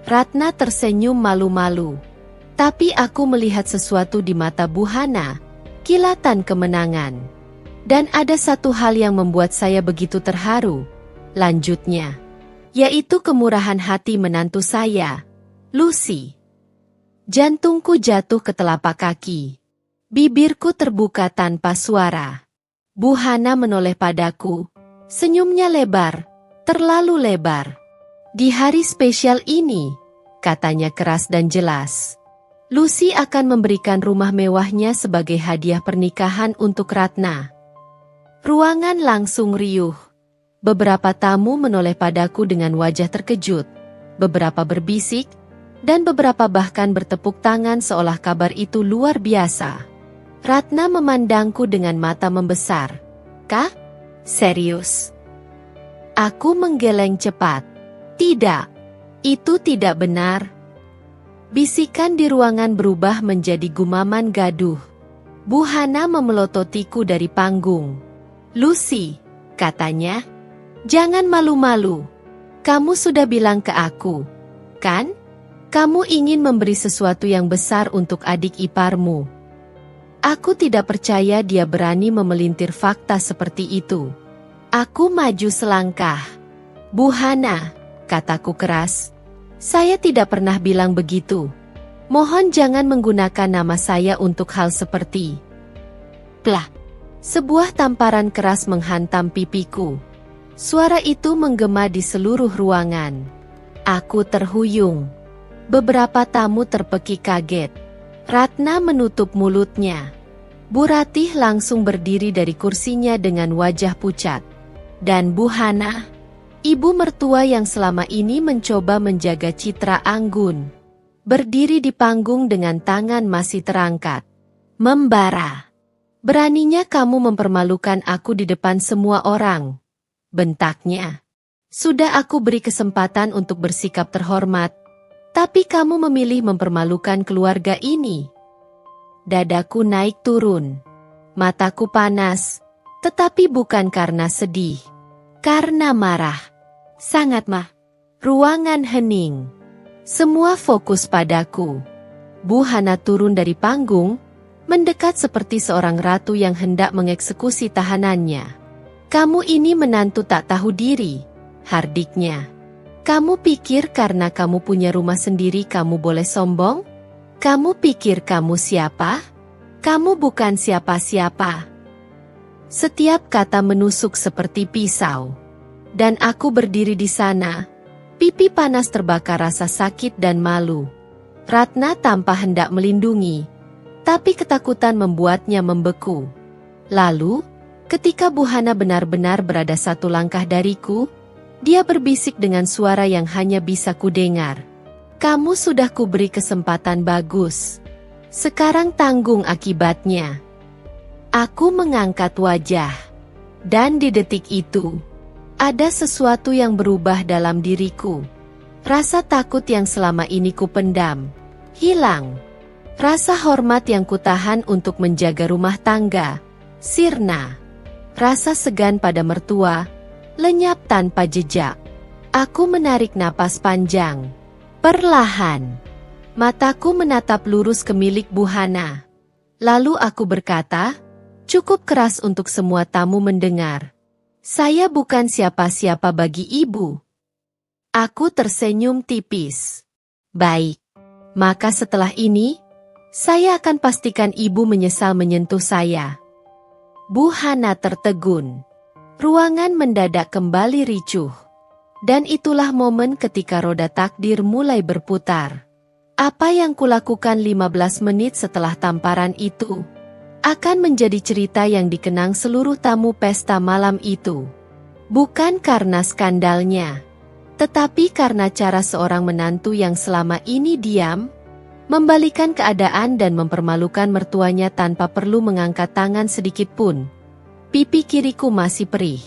Ratna tersenyum malu-malu. Tapi aku melihat sesuatu di mata Bu Hana, kilatan kemenangan. "Dan ada satu hal yang membuat saya begitu terharu," lanjutnya, "yaitu kemurahan hati menantu saya, Lucy." Jantungku jatuh ke telapak kaki. Bibirku terbuka tanpa suara. Bu Hana menoleh padaku. Senyumnya lebar, terlalu lebar. "Di hari spesial ini," katanya keras dan jelas, "Lucy akan memberikan rumah mewahnya sebagai hadiah pernikahan untuk Ratna." Ruangan langsung riuh. Beberapa tamu menoleh padaku dengan wajah terkejut. Beberapa berbisik, dan beberapa bahkan bertepuk tangan seolah kabar itu luar biasa. Ratna memandangku dengan mata membesar. "Kah? Serius?" Aku menggeleng cepat. "Tidak, itu tidak benar." Bisikan di ruangan berubah menjadi gumaman gaduh. Bu Hana memelototiku dari panggung. "Lucy," katanya, "jangan malu-malu. Kamu sudah bilang ke aku, kan? Kamu ingin memberi sesuatu yang besar untuk adik iparmu." Aku tidak percaya dia berani memelintir fakta seperti itu. Aku maju selangkah. "Bu Hana," kataku keras, "saya tidak pernah bilang begitu. Mohon jangan menggunakan nama saya untuk hal seperti." Plak! Sebuah tamparan keras menghantam pipiku. Suara itu menggema di seluruh ruangan. Aku terhuyung. Beberapa tamu terpekik kaget. Ratna menutup mulutnya. Bu Ratih langsung berdiri dari kursinya dengan wajah pucat. Dan Bu Hana, ibu mertua yang selama ini mencoba menjaga citra anggun, berdiri di panggung dengan tangan masih terangkat. "Membara. Beraninya kamu mempermalukan aku di depan semua orang," bentaknya. "Sudah aku beri kesempatan untuk bersikap terhormat, Tapi kamu memilih mempermalukan keluarga ini. Dadaku naik turun. Mataku panas, tetapi bukan karena sedih. Karena marah. Sangat Ruangan hening. Semua fokus padaku. Bu Hana turun dari panggung, mendekat seperti seorang ratu yang hendak mengeksekusi tahanannya. Kamu ini menantu tak tahu diri, hardiknya. Kamu pikir karena kamu punya rumah sendiri kamu boleh sombong? Kamu pikir kamu siapa? Kamu bukan siapa-siapa. Setiap kata menusuk seperti pisau. Dan aku berdiri di sana, pipi panas terbakar rasa sakit dan malu. Ratna tanpa hendak melindungi, tapi ketakutan membuatnya membeku. Lalu, ketika Bu Hana benar-benar berada satu langkah dariku, dia berbisik dengan suara yang hanya bisa kudengar. Kamu sudah kuberi kesempatan bagus. Sekarang tanggung akibatnya. Aku mengangkat wajah. Dan di detik itu, ada sesuatu yang berubah dalam diriku. Rasa takut yang selama ini kupendam hilang. Rasa hormat yang kutahan untuk menjaga rumah tangga sirna. Rasa segan pada mertua lenyap tanpa jejak. Aku menarik napas panjang. Perlahan, mataku menatap lurus ke milik Bu Hana. Lalu aku berkata, cukup keras untuk semua tamu mendengar. Saya bukan siapa-siapa bagi ibu. Aku tersenyum tipis. Baik, maka setelah ini, saya akan pastikan ibu menyesal menyentuh saya. Bu Hana tertegun. Ruangan mendadak kembali ricuh. Dan itulah momen ketika roda takdir mulai berputar. Apa yang kulakukan 15 menit setelah tamparan itu akan menjadi cerita yang dikenang seluruh tamu pesta malam itu. Bukan karena skandalnya, tetapi karena cara seorang menantu yang selama ini diam, membalikan keadaan dan mempermalukan mertuanya tanpa perlu mengangkat tangan sedikit pun. Pipi kiriku masih perih.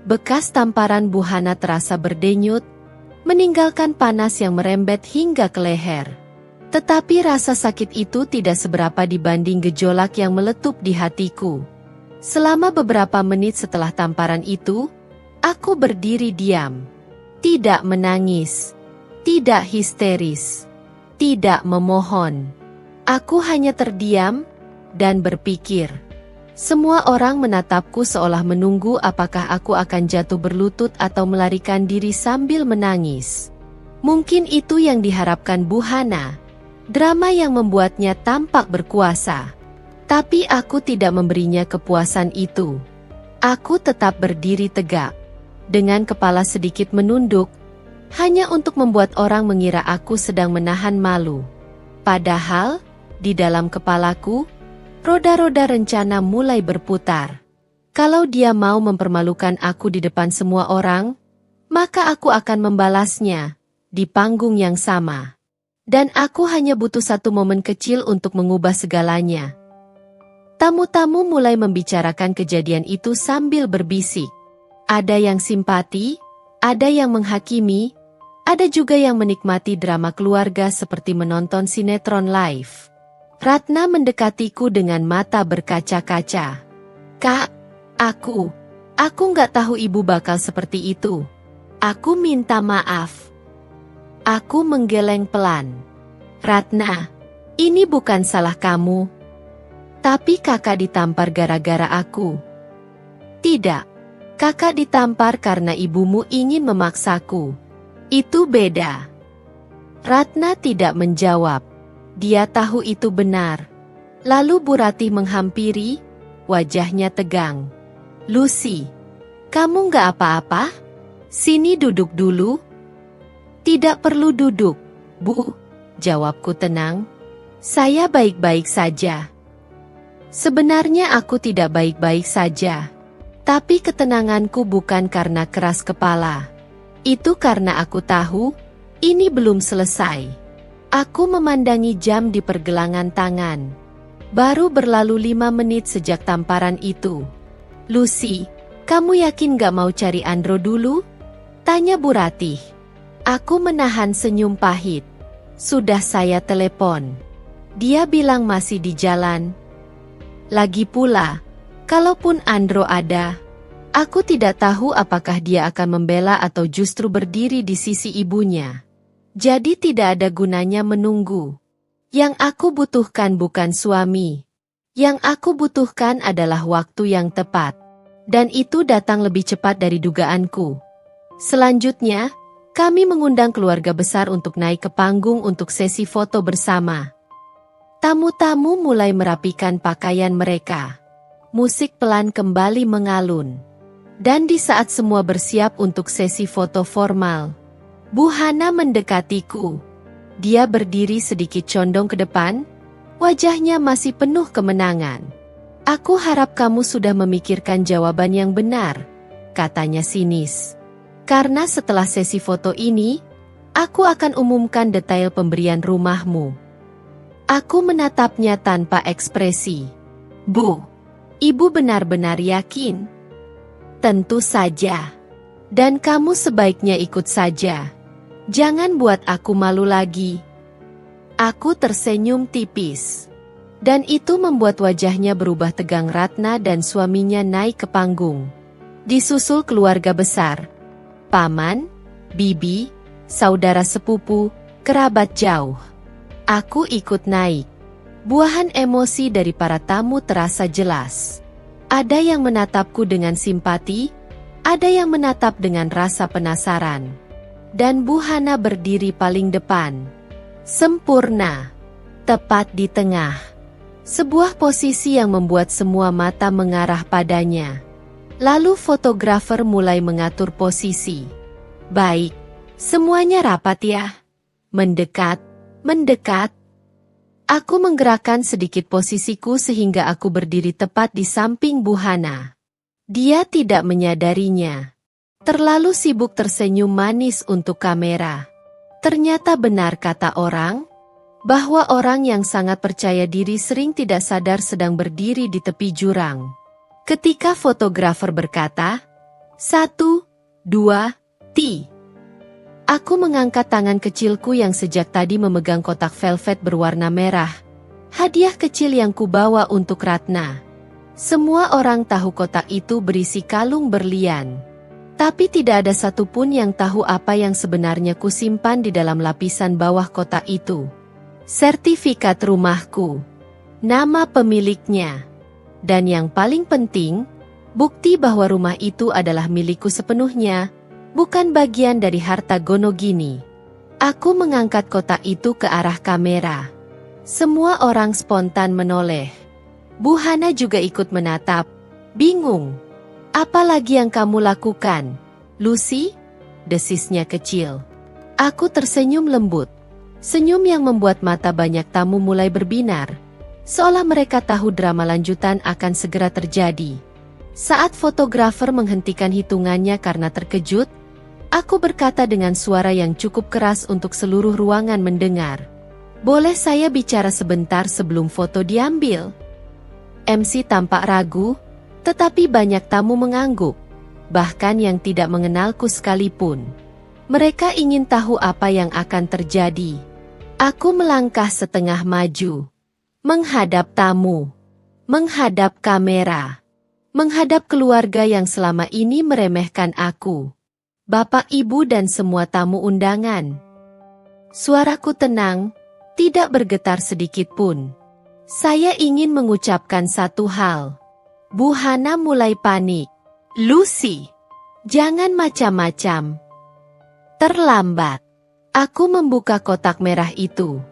Bekas tamparan Bu Hana terasa berdenyut, meninggalkan panas yang merembet hingga ke leher. Tetapi rasa sakit itu tidak seberapa dibanding gejolak yang meletup di hatiku. Selama beberapa menit setelah tamparan itu, aku berdiri diam. Tidak menangis, tidak histeris, tidak memohon. Aku hanya terdiam dan berpikir. Semua orang menatapku seolah menunggu apakah aku akan jatuh berlutut atau melarikan diri sambil menangis. Mungkin itu yang diharapkan Bu Hana. Drama yang membuatnya tampak berkuasa. Tapi aku tidak memberinya kepuasan itu. Aku tetap berdiri tegak. Dengan kepala sedikit menunduk, hanya untuk membuat orang mengira aku sedang menahan malu. Padahal, di dalam kepalaku, roda-roda rencana mulai berputar. Kalau dia mau mempermalukan aku di depan semua orang, maka aku akan membalasnya di panggung yang sama. Dan aku hanya butuh satu momen kecil untuk mengubah segalanya. Tamu-tamu mulai membicarakan kejadian itu sambil berbisik. Ada yang simpati, ada yang menghakimi, ada juga yang menikmati drama keluarga seperti menonton sinetron live. Ratna mendekatiku dengan mata berkaca-kaca. Kak, aku nggak tahu ibu bakal seperti itu. Aku minta maaf. Aku menggeleng pelan. Ratna, ini bukan salah kamu. Tapi kakak ditampar gara-gara aku. Tidak. Kakak ditampar karena ibumu ingin memaksaku. Itu beda. Ratna tidak menjawab. Dia tahu itu benar. Lalu Bu Ratih menghampiri, wajahnya tegang. Lucy, kamu nggak apa-apa? Sini duduk dulu. Tidak perlu duduk, Bu, jawabku tenang. Saya baik-baik saja. Sebenarnya aku tidak baik-baik saja. Tapi ketenanganku bukan karena keras kepala. Itu karena aku tahu, ini belum selesai. Aku memandangi jam di pergelangan tangan. Baru berlalu 5 menit sejak tamparan itu. Lucy, kamu yakin gak mau cari Andro dulu? Tanya Bu Ratih. Aku menahan senyum pahit. Sudah saya telepon. Dia bilang masih di jalan. Lagi pula, kalaupun Andro ada, aku tidak tahu apakah dia akan membela atau justru berdiri di sisi ibunya. Jadi tidak ada gunanya menunggu. Yang aku butuhkan bukan suami. Yang aku butuhkan adalah waktu yang tepat. Dan itu datang lebih cepat dari dugaanku. Selanjutnya, kami mengundang keluarga besar untuk naik ke panggung untuk sesi foto bersama. Tamu-tamu mulai merapikan pakaian mereka. Musik pelan kembali mengalun. Dan di saat semua bersiap untuk sesi foto formal, Bu Hana mendekatiku. Dia berdiri sedikit condong ke depan, wajahnya masih penuh kemenangan. Aku harap kamu sudah memikirkan jawaban yang benar, katanya sinis. Karena setelah sesi foto ini, aku akan umumkan detail pemberian rumahmu. Aku menatapnya tanpa ekspresi. Bu, ibu benar-benar yakin? Tentu saja. Dan kamu sebaiknya ikut saja. Jangan buat aku malu lagi. Aku tersenyum tipis. Dan itu membuat wajahnya berubah tegang. Ratna dan suaminya naik ke panggung. Disusul keluarga besar. Paman, bibi, saudara sepupu, kerabat jauh. Aku ikut naik. Buahan emosi dari para tamu terasa jelas. Ada yang menatapku dengan simpati, ada yang menatap dengan rasa penasaran. Dan Bu Hana berdiri paling depan. Sempurna. Tepat di tengah. Sebuah posisi yang membuat semua mata mengarah padanya. Lalu fotografer mulai mengatur posisi. Baik, semuanya rapat ya. Mendekat, mendekat. Aku menggerakkan sedikit posisiku sehingga aku berdiri tepat di samping Bu Hana. Dia tidak menyadarinya. Terlalu sibuk tersenyum manis untuk kamera. Ternyata benar kata orang, bahwa orang yang sangat percaya diri sering tidak sadar sedang berdiri di tepi jurang. Ketika fotografer berkata, 1, 2, ti. Aku mengangkat tangan kecilku yang sejak tadi memegang kotak velvet berwarna merah. Hadiah kecil yang kubawa untuk Ratna. Semua orang tahu kotak itu berisi kalung berlian. Tapi tidak ada satupun yang tahu apa yang sebenarnya kusimpan di dalam lapisan bawah kotak itu. Sertifikat rumahku. Nama pemiliknya. Dan yang paling penting, bukti bahwa rumah itu adalah milikku sepenuhnya, bukan bagian dari harta Gonogini. Aku mengangkat kotak itu ke arah kamera. Semua orang spontan menoleh. Bu Hana juga ikut menatap, bingung. Apa lagi yang kamu lakukan, Lucy? Desisnya kecil. Aku tersenyum lembut. Senyum yang membuat mata banyak tamu mulai berbinar. Seolah mereka tahu drama lanjutan akan segera terjadi. Saat fotografer menghentikan hitungannya karena terkejut, aku berkata dengan suara yang cukup keras untuk seluruh ruangan mendengar. Boleh saya bicara sebentar sebelum foto diambil? MC tampak ragu, tetapi banyak tamu mengangguk, bahkan yang tidak mengenalku sekalipun. Mereka ingin tahu apa yang akan terjadi. Aku melangkah setengah maju. Menghadap tamu, menghadap kamera, menghadap keluarga yang selama ini meremehkan aku, bapak ibu dan semua tamu undangan. Suaraku tenang, tidak bergetar sedikit pun. Saya ingin mengucapkan satu hal. Bu Hana mulai panik. Lucy, jangan macam-macam. Terlambat. Aku membuka kotak merah itu.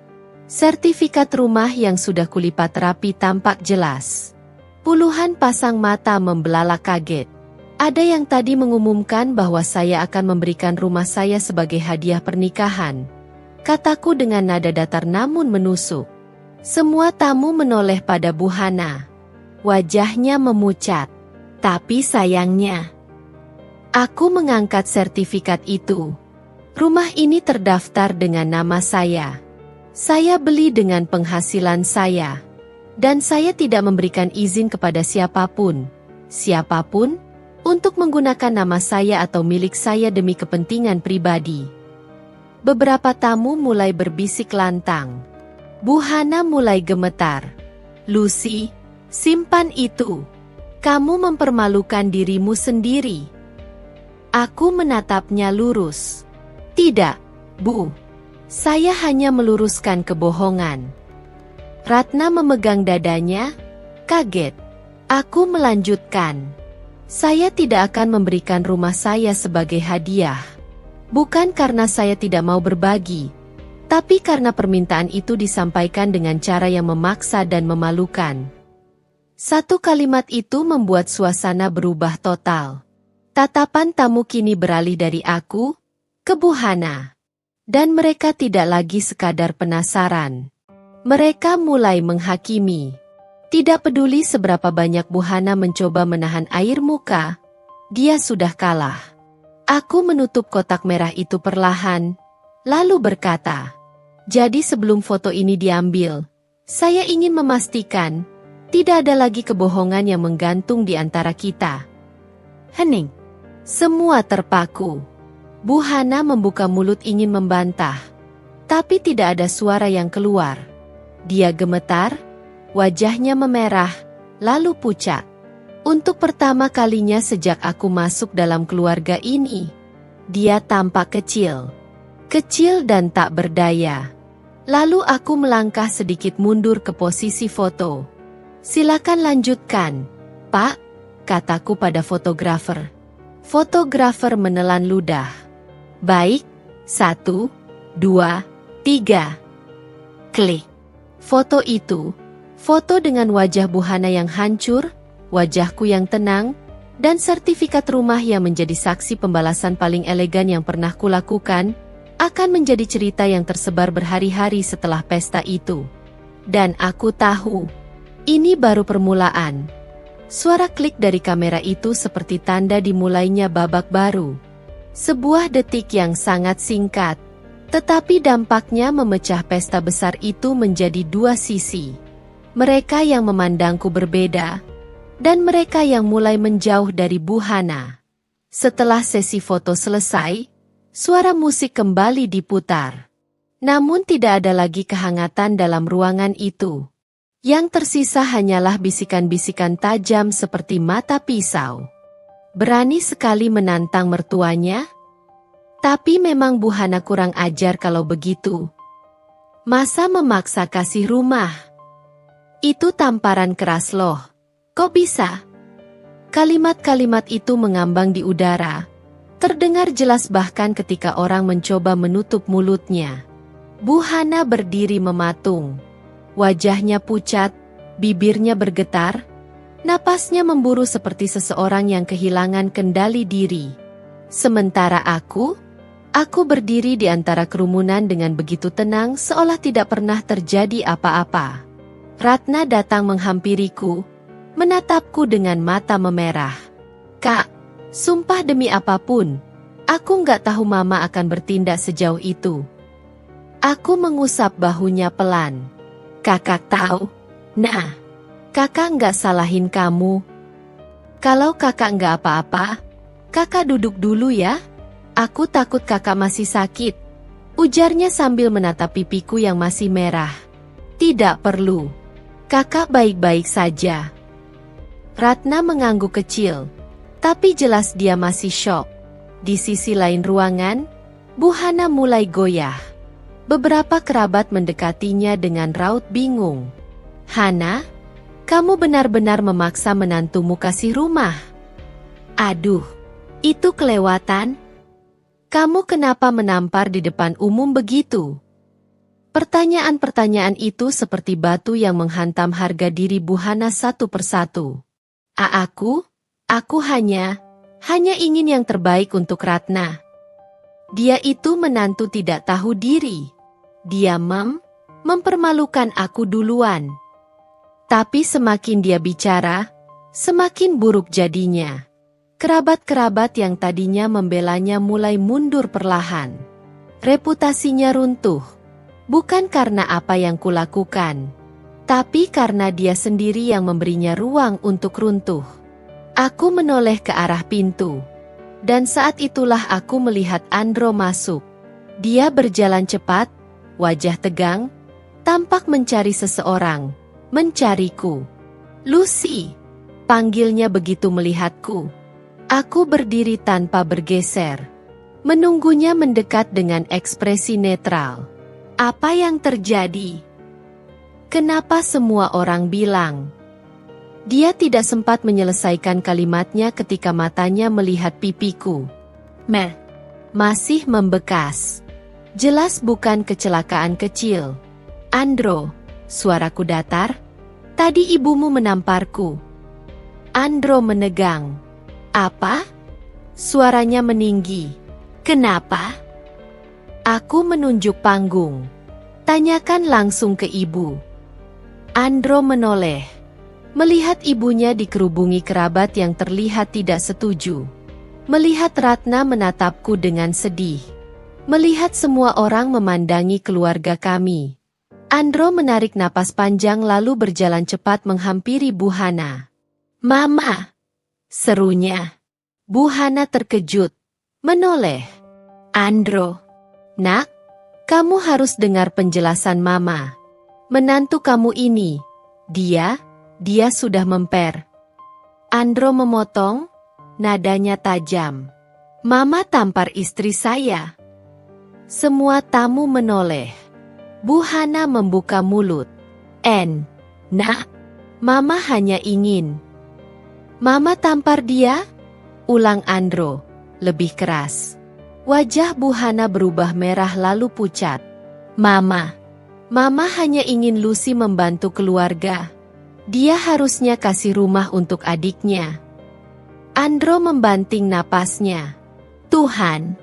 Sertifikat rumah yang sudah kulipat rapi tampak jelas. Puluhan pasang mata membelalak kaget. Ada yang tadi mengumumkan bahwa saya akan memberikan rumah saya sebagai hadiah pernikahan. Kataku dengan nada datar namun menusuk. Semua tamu menoleh pada Bu Hana. Wajahnya memucat. Tapi sayangnya, aku mengangkat sertifikat itu. Rumah ini terdaftar dengan nama saya. Saya beli dengan penghasilan saya. Dan saya tidak memberikan izin kepada siapapun, untuk menggunakan nama saya atau milik saya demi kepentingan pribadi. Beberapa tamu mulai berbisik lantang. Bu Hana mulai gemetar. Lucy, simpan itu. Kamu mempermalukan dirimu sendiri. Aku menatapnya lurus. Tidak, Bu. Saya hanya meluruskan kebohongan. Ratna memegang dadanya, kaget. Aku melanjutkan. Saya tidak akan memberikan rumah saya sebagai hadiah. Bukan karena saya tidak mau berbagi, tapi karena permintaan itu disampaikan dengan cara yang memaksa dan memalukan. Satu kalimat itu membuat suasana berubah total. Tatapan tamu kini beralih dari aku ke Bu Hana. Dan mereka tidak lagi sekadar penasaran. Mereka mulai menghakimi. Tidak peduli seberapa banyak Bu Hana mencoba menahan air muka, dia sudah kalah. Aku menutup kotak merah itu perlahan, lalu berkata, "Jadi sebelum foto ini diambil, saya ingin memastikan tidak ada lagi kebohongan yang menggantung di antara kita." Hening. Semua terpaku. Bu Hana membuka mulut ingin membantah, tapi tidak ada suara yang keluar. Dia gemetar, wajahnya memerah, lalu pucat. Untuk pertama kalinya sejak aku masuk dalam keluarga ini, dia tampak kecil. Kecil dan tak berdaya. Lalu aku melangkah sedikit mundur ke posisi foto. "Silakan lanjutkan, Pak," kataku pada fotografer. Fotografer menelan ludah. "Baik, 1, 2, 3. Klik. Foto itu, foto dengan wajah Bu Hana yang hancur, wajahku yang tenang, dan sertifikat rumah yang menjadi saksi pembalasan paling elegan yang pernah kulakukan, akan menjadi cerita yang tersebar berhari-hari setelah pesta itu. Dan aku tahu, ini baru permulaan. Suara klik dari kamera itu seperti tanda dimulainya babak baru. Sebuah detik yang sangat singkat, tetapi dampaknya memecah pesta besar itu menjadi dua sisi. Mereka yang memandangku berbeda, dan mereka yang mulai menjauh dari Bu Hana. Setelah sesi foto selesai, suara musik kembali diputar. Namun tidak ada lagi kehangatan dalam ruangan itu. Yang tersisa hanyalah bisikan-bisikan tajam seperti mata pisau. Berani sekali menantang mertuanya? Tapi memang Bu Hana kurang ajar kalau begitu. Masa memaksa kasih rumah? Itu tamparan keras loh. Kok bisa? Kalimat-kalimat itu mengambang di udara. Terdengar jelas bahkan ketika orang mencoba menutup mulutnya. Bu Hana berdiri mematung. Wajahnya pucat, bibirnya bergetar, napasnya memburu seperti seseorang yang kehilangan kendali diri. Sementara aku berdiri di antara kerumunan dengan begitu tenang seolah tidak pernah terjadi apa-apa. Ratna datang menghampiriku, menatapku dengan mata memerah. "Kak, sumpah demi apapun, aku nggak tahu Mama akan bertindak sejauh itu." Aku mengusap bahunya pelan. "Kakak tahu. Nah, kakak nggak salahin kamu. Kalau kakak nggak apa-apa, kakak duduk dulu ya. Aku takut kakak masih sakit," ujarnya sambil menatap pipiku yang masih merah. "Tidak perlu. Kakak baik-baik saja." Ratna mengangguk kecil, tapi jelas dia masih syok. Di sisi lain ruangan, Bu Hana mulai goyah. Beberapa kerabat mendekatinya dengan raut bingung. "Hana, kamu benar-benar memaksa menantumu kasih rumah? Aduh, itu kelewatan. Kamu kenapa menampar di depan umum begitu?" Pertanyaan-pertanyaan itu seperti batu yang menghantam harga diri Bu Hana satu persatu. Aku hanya ingin yang terbaik untuk Ratna. Dia itu menantu tidak tahu diri. Dia mempermalukan aku duluan. Tapi semakin dia bicara, semakin buruk jadinya. Kerabat-kerabat yang tadinya membelanya mulai mundur perlahan. Reputasinya runtuh. Bukan karena apa yang kulakukan, tapi karena dia sendiri yang memberinya ruang untuk runtuh. Aku menoleh ke arah pintu. Dan saat itulah aku melihat Andro masuk. Dia berjalan cepat, wajah tegang, tampak mencari seseorang, mencariku. Lucy, panggilnya begitu melihatku. Aku berdiri tanpa bergeser, menunggunya mendekat dengan ekspresi netral. Apa yang terjadi? Kenapa semua orang bilang? Dia tidak sempat menyelesaikan kalimatnya ketika matanya melihat pipiku. Masih membekas. Jelas bukan kecelakaan kecil. Andro, suaraku datar. Tadi ibumu menamparku. Andro menegang. Apa? Suaranya meninggi. Kenapa? Aku menunjuk panggung. Tanyakan langsung ke ibu. Andro menoleh. Melihat ibunya dikerubungi kerabat yang terlihat tidak setuju. Melihat Ratna menatapku dengan sedih. Melihat semua orang memandangi keluarga kami. Andro menarik napas panjang lalu berjalan cepat menghampiri Bu Hana. Mama! Serunya. Bu Hana terkejut. Menoleh. Andro. Nak, kamu harus dengar penjelasan Mama. Menantu kamu ini, dia sudah memper. Andro memotong, nadanya tajam. Mama tampar istri saya. Semua tamu menoleh. Bu Hana membuka mulut. Nak, Mama hanya ingin. Mama tampar dia? Ulang Andro, lebih keras. Wajah Bu Hana berubah merah lalu pucat. Mama hanya ingin Lucy membantu keluarga. Dia harusnya kasih rumah untuk adiknya. Andro membanting napasnya. Tuhan,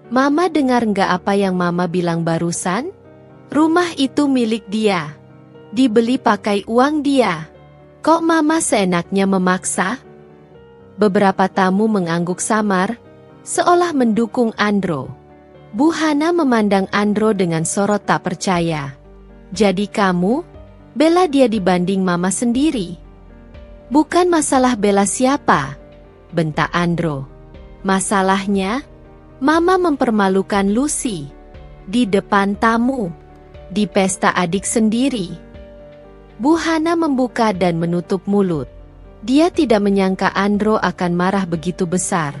Mama dengar nggak apa yang Mama bilang barusan? Rumah itu milik dia. Dibeli pakai uang dia. Kok Mama seenaknya memaksa? Beberapa tamu mengangguk samar, seolah mendukung Andro. Bu Hana memandang Andro dengan sorot tak percaya. Jadi kamu bela dia dibanding Mama sendiri? Bukan masalah bela siapa, bentak Andro. Masalahnya, Mama mempermalukan Lucy. Di depan tamu. Di pesta adik sendiri. Bu Hana membuka dan menutup mulut. Dia tidak menyangka Andro akan marah begitu besar.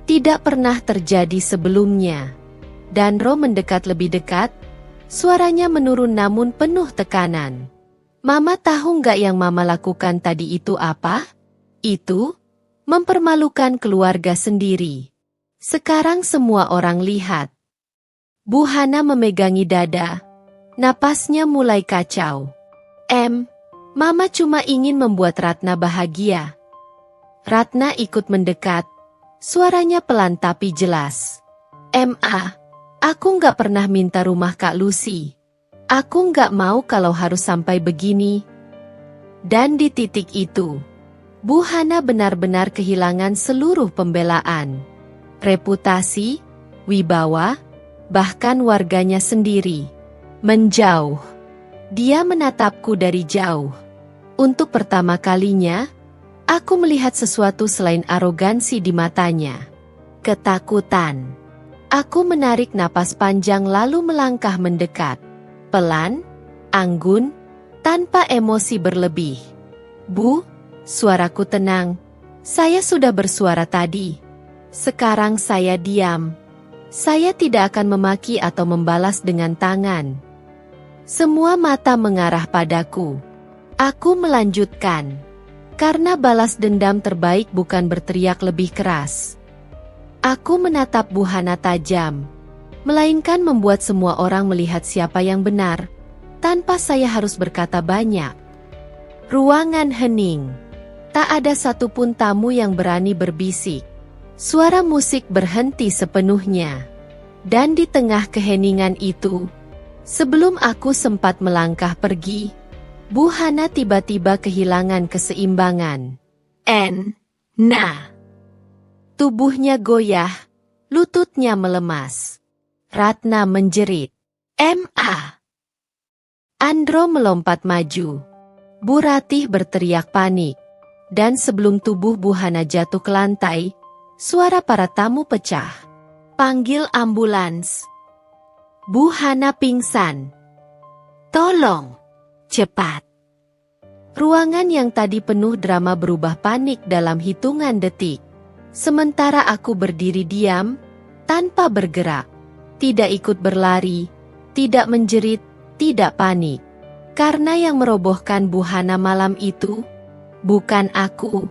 Tidak pernah terjadi sebelumnya. Danro mendekat lebih dekat. Suaranya menurun namun penuh tekanan. Mama tahu nggak yang Mama lakukan tadi itu apa? Itu mempermalukan keluarga sendiri. Sekarang semua orang lihat. Bu Hana memegangi dada. Napasnya mulai kacau. Mama cuma ingin membuat Ratna bahagia. Ratna ikut mendekat. Suaranya pelan tapi jelas. Aku nggak pernah minta rumah Kak Lucy. Aku nggak mau kalau harus sampai begini. Dan di titik itu, Bu Hana benar-benar kehilangan seluruh pembelaan. Reputasi, wibawa, bahkan warganya sendiri. Menjauh. Dia menatapku dari jauh. Untuk pertama kalinya, aku melihat sesuatu selain arogansi di matanya. Ketakutan. Aku menarik napas panjang lalu melangkah mendekat. Pelan, anggun, tanpa emosi berlebih. Bu, suaraku tenang. Saya sudah bersuara tadi. Sekarang saya diam. Saya tidak akan memaki atau membalas dengan tangan. Semua mata mengarah padaku. Aku melanjutkan. Karena balas dendam terbaik bukan berteriak lebih keras. Aku menatap Bu Hana tajam. Melainkan membuat semua orang melihat siapa yang benar. Tanpa saya harus berkata banyak. Ruangan hening. Tak ada satupun tamu yang berani berbisik. Suara musik berhenti sepenuhnya. Dan di tengah keheningan itu, sebelum aku sempat melangkah pergi, Bu Hana tiba-tiba kehilangan keseimbangan. Tubuhnya goyah, lututnya melemas. Ratna menjerit. Andro melompat maju. Bu Ratih berteriak panik. Dan sebelum tubuh Bu Hana jatuh ke lantai, suara para tamu pecah. Panggil ambulans. Bu Hana pingsan. Tolong, cepat. Ruangan yang tadi penuh drama berubah panik dalam hitungan detik. Sementara aku berdiri diam, tanpa bergerak. Tidak ikut berlari, tidak menjerit, tidak panik. Karena yang merobohkan Bu Hana malam itu, bukan aku.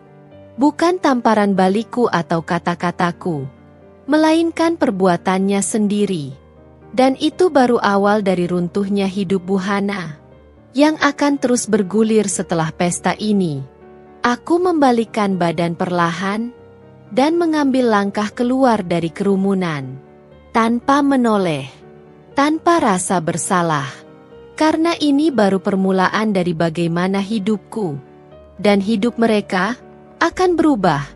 Bukan tamparan balikku atau kata-kataku. Melainkan perbuatannya sendiri. Dan itu baru awal dari runtuhnya hidup Bu Hana, yang akan terus bergulir setelah pesta ini. Aku membalikkan badan perlahan, dan mengambil langkah keluar dari kerumunan. Tanpa menoleh, tanpa rasa bersalah. Karena ini baru permulaan dari bagaimana hidupku. Dan hidup mereka akan berubah.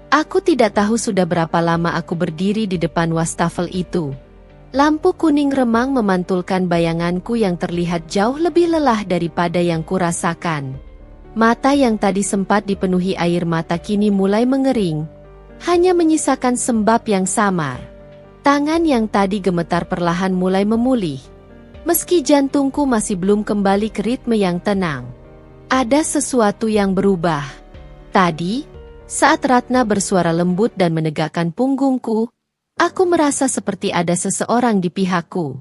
Aku tidak tahu sudah berapa lama aku berdiri di depan wastafel itu. Lampu kuning remang memantulkan bayanganku yang terlihat jauh lebih lelah daripada yang kurasakan. Mata yang tadi sempat dipenuhi air mata kini mulai mengering, hanya menyisakan sembab yang samar. Tangan yang tadi gemetar perlahan mulai memulih, meski jantungku masih belum kembali ke ritme yang tenang. Ada sesuatu yang berubah. Tadi, saat Ratna bersuara lembut dan menegakkan punggungku, aku merasa seperti ada seseorang di pihakku.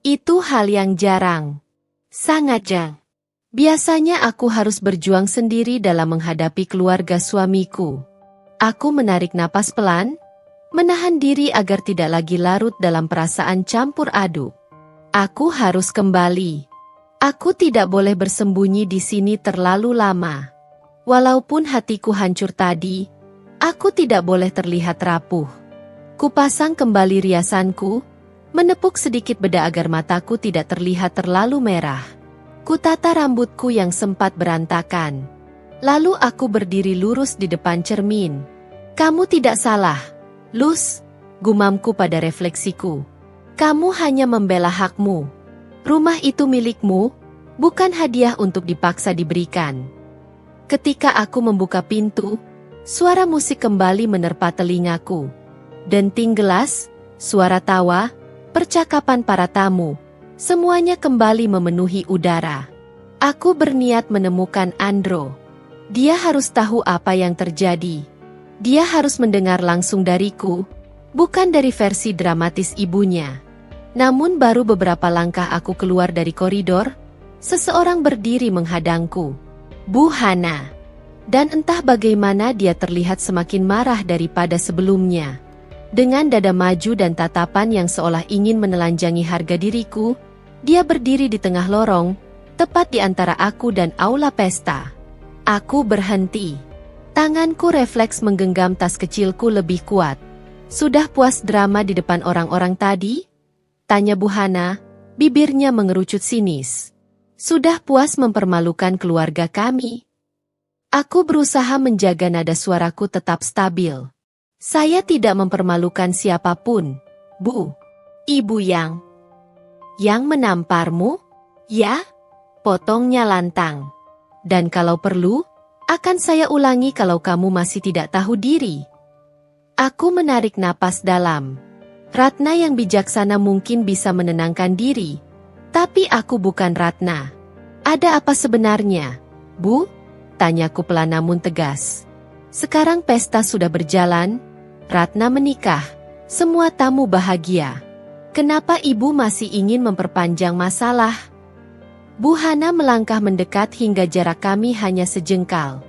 Itu hal yang jarang. Sangat jarang. Biasanya aku harus berjuang sendiri dalam menghadapi keluarga suamiku. Aku menarik napas pelan, menahan diri agar tidak lagi larut dalam perasaan campur aduk. Aku harus kembali. Aku tidak boleh bersembunyi di sini terlalu lama. Walaupun hatiku hancur tadi, aku tidak boleh terlihat rapuh. Kupasang kembali riasanku, menepuk sedikit beda agar mataku tidak terlihat terlalu merah. Kutata rambutku yang sempat berantakan. Lalu aku berdiri lurus di depan cermin. Kamu tidak salah, Luz, gumamku pada refleksiku. Kamu hanya membela hakmu. Rumah itu milikmu, bukan hadiah untuk dipaksa diberikan. Ketika aku membuka pintu, suara musik kembali menerpa telingaku. Denting gelas, suara tawa, percakapan para tamu, semuanya kembali memenuhi udara. Aku berniat menemukan Andro. Dia harus tahu apa yang terjadi. Dia harus mendengar langsung dariku, bukan dari versi dramatis ibunya. Namun baru beberapa langkah aku keluar dari koridor, seseorang berdiri menghadangku. Bu Hana. Dan entah bagaimana dia terlihat semakin marah daripada sebelumnya. Dengan dada maju dan tatapan yang seolah ingin menelanjangi harga diriku, dia berdiri di tengah lorong, tepat di antara aku dan aula pesta. Aku berhenti. Tanganku refleks menggenggam tas kecilku lebih kuat. Sudah puas drama di depan orang-orang tadi? Tanya Bu Hana, bibirnya mengerucut sinis. Sudah puas mempermalukan keluarga kami? Aku berusaha menjaga nada suaraku tetap stabil. Saya tidak mempermalukan siapapun, Bu. Ibu yang menamparmu? Ya, potongnya lantang. Dan kalau perlu, akan saya ulangi kalau kamu masih tidak tahu diri. Aku menarik napas dalam. Ratna yang bijaksana mungkin bisa menenangkan diri, tapi aku bukan Ratna. Ada apa sebenarnya, Bu? Tanyaku pelan namun tegas. Sekarang pesta sudah berjalan, Ratna menikah, semua tamu bahagia. Kenapa ibu masih ingin memperpanjang masalah? Bu Hana melangkah mendekat hingga jarak kami hanya sejengkal.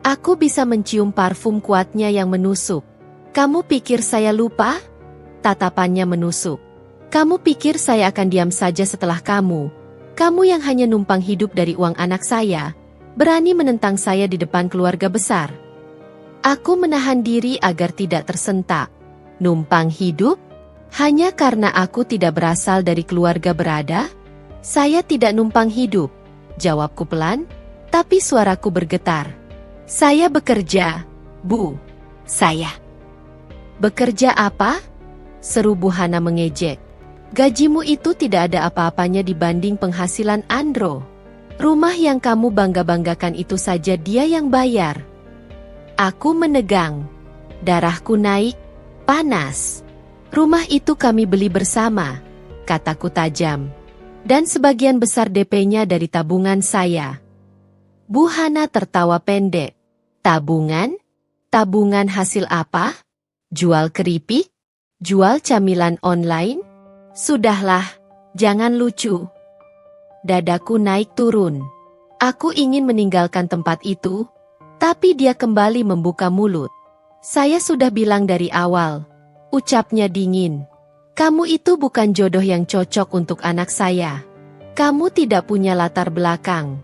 Aku bisa mencium parfum kuatnya yang menusuk. Kamu pikir saya lupa? Tatapannya menusuk. Kamu pikir saya akan diam saja setelah kamu? Kamu yang hanya numpang hidup dari uang anak saya, berani menentang saya di depan keluarga besar. Aku menahan diri agar tidak tersentak. Numpang hidup? Hanya karena aku tidak berasal dari keluarga berada? Saya tidak numpang hidup, jawabku pelan, tapi suaraku bergetar. Saya bekerja, Bu. Saya. Bekerja apa? Seru Bu Hana mengejek. Gajimu itu tidak ada apa-apanya dibanding penghasilan Andro. Rumah yang kamu bangga-banggakan itu saja dia yang bayar. Aku menegang. Darahku naik, panas. Rumah itu kami beli bersama. kataku tajam. Dan sebagian besar DP-nya dari tabungan saya. Bu Hana tertawa pendek. Tabungan? Tabungan hasil apa? Jual keripik? Jual camilan online? Sudahlah, jangan lucu. Dadaku naik turun. Aku ingin meninggalkan tempat itu, tapi dia kembali membuka mulut. Saya sudah bilang dari awal, ucapnya dingin. Kamu itu bukan jodoh yang cocok untuk anak saya. Kamu tidak punya latar belakang,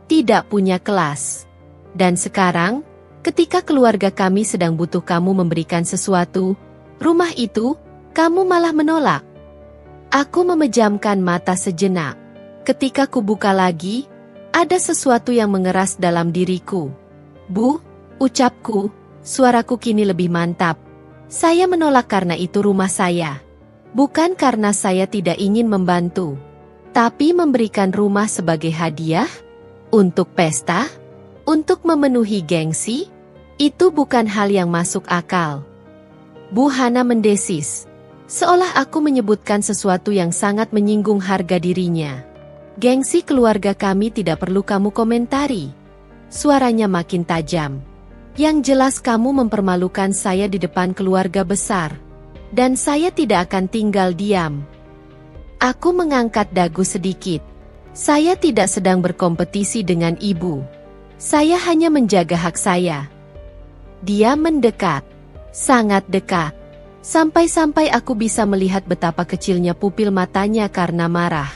tidak punya kelas. Dan sekarang, ketika keluarga kami sedang butuh kamu memberikan sesuatu, rumah itu, kamu malah menolak. Aku memejamkan mata sejenak. Ketika kubuka lagi, ada sesuatu yang mengeras dalam diriku. Bu, ucapku, suaraku kini lebih mantap. Saya menolak karena itu rumah saya. Bukan karena saya tidak ingin membantu. Tapi memberikan rumah sebagai hadiah? Untuk pesta? Untuk memenuhi gengsi? Itu bukan hal yang masuk akal. Bu Hana mendesis. Seolah aku menyebutkan sesuatu yang sangat menyinggung harga dirinya. Gengsi keluarga kami tidak perlu kamu komentari. Suaranya makin tajam. Yang jelas kamu mempermalukan saya di depan keluarga besar. Dan saya tidak akan tinggal diam. Aku mengangkat dagu sedikit. Saya tidak sedang berkompetisi dengan ibu. Saya hanya menjaga hak saya. Dia mendekat. Sangat dekat. Sampai-sampai aku bisa melihat betapa kecilnya pupil matanya karena marah.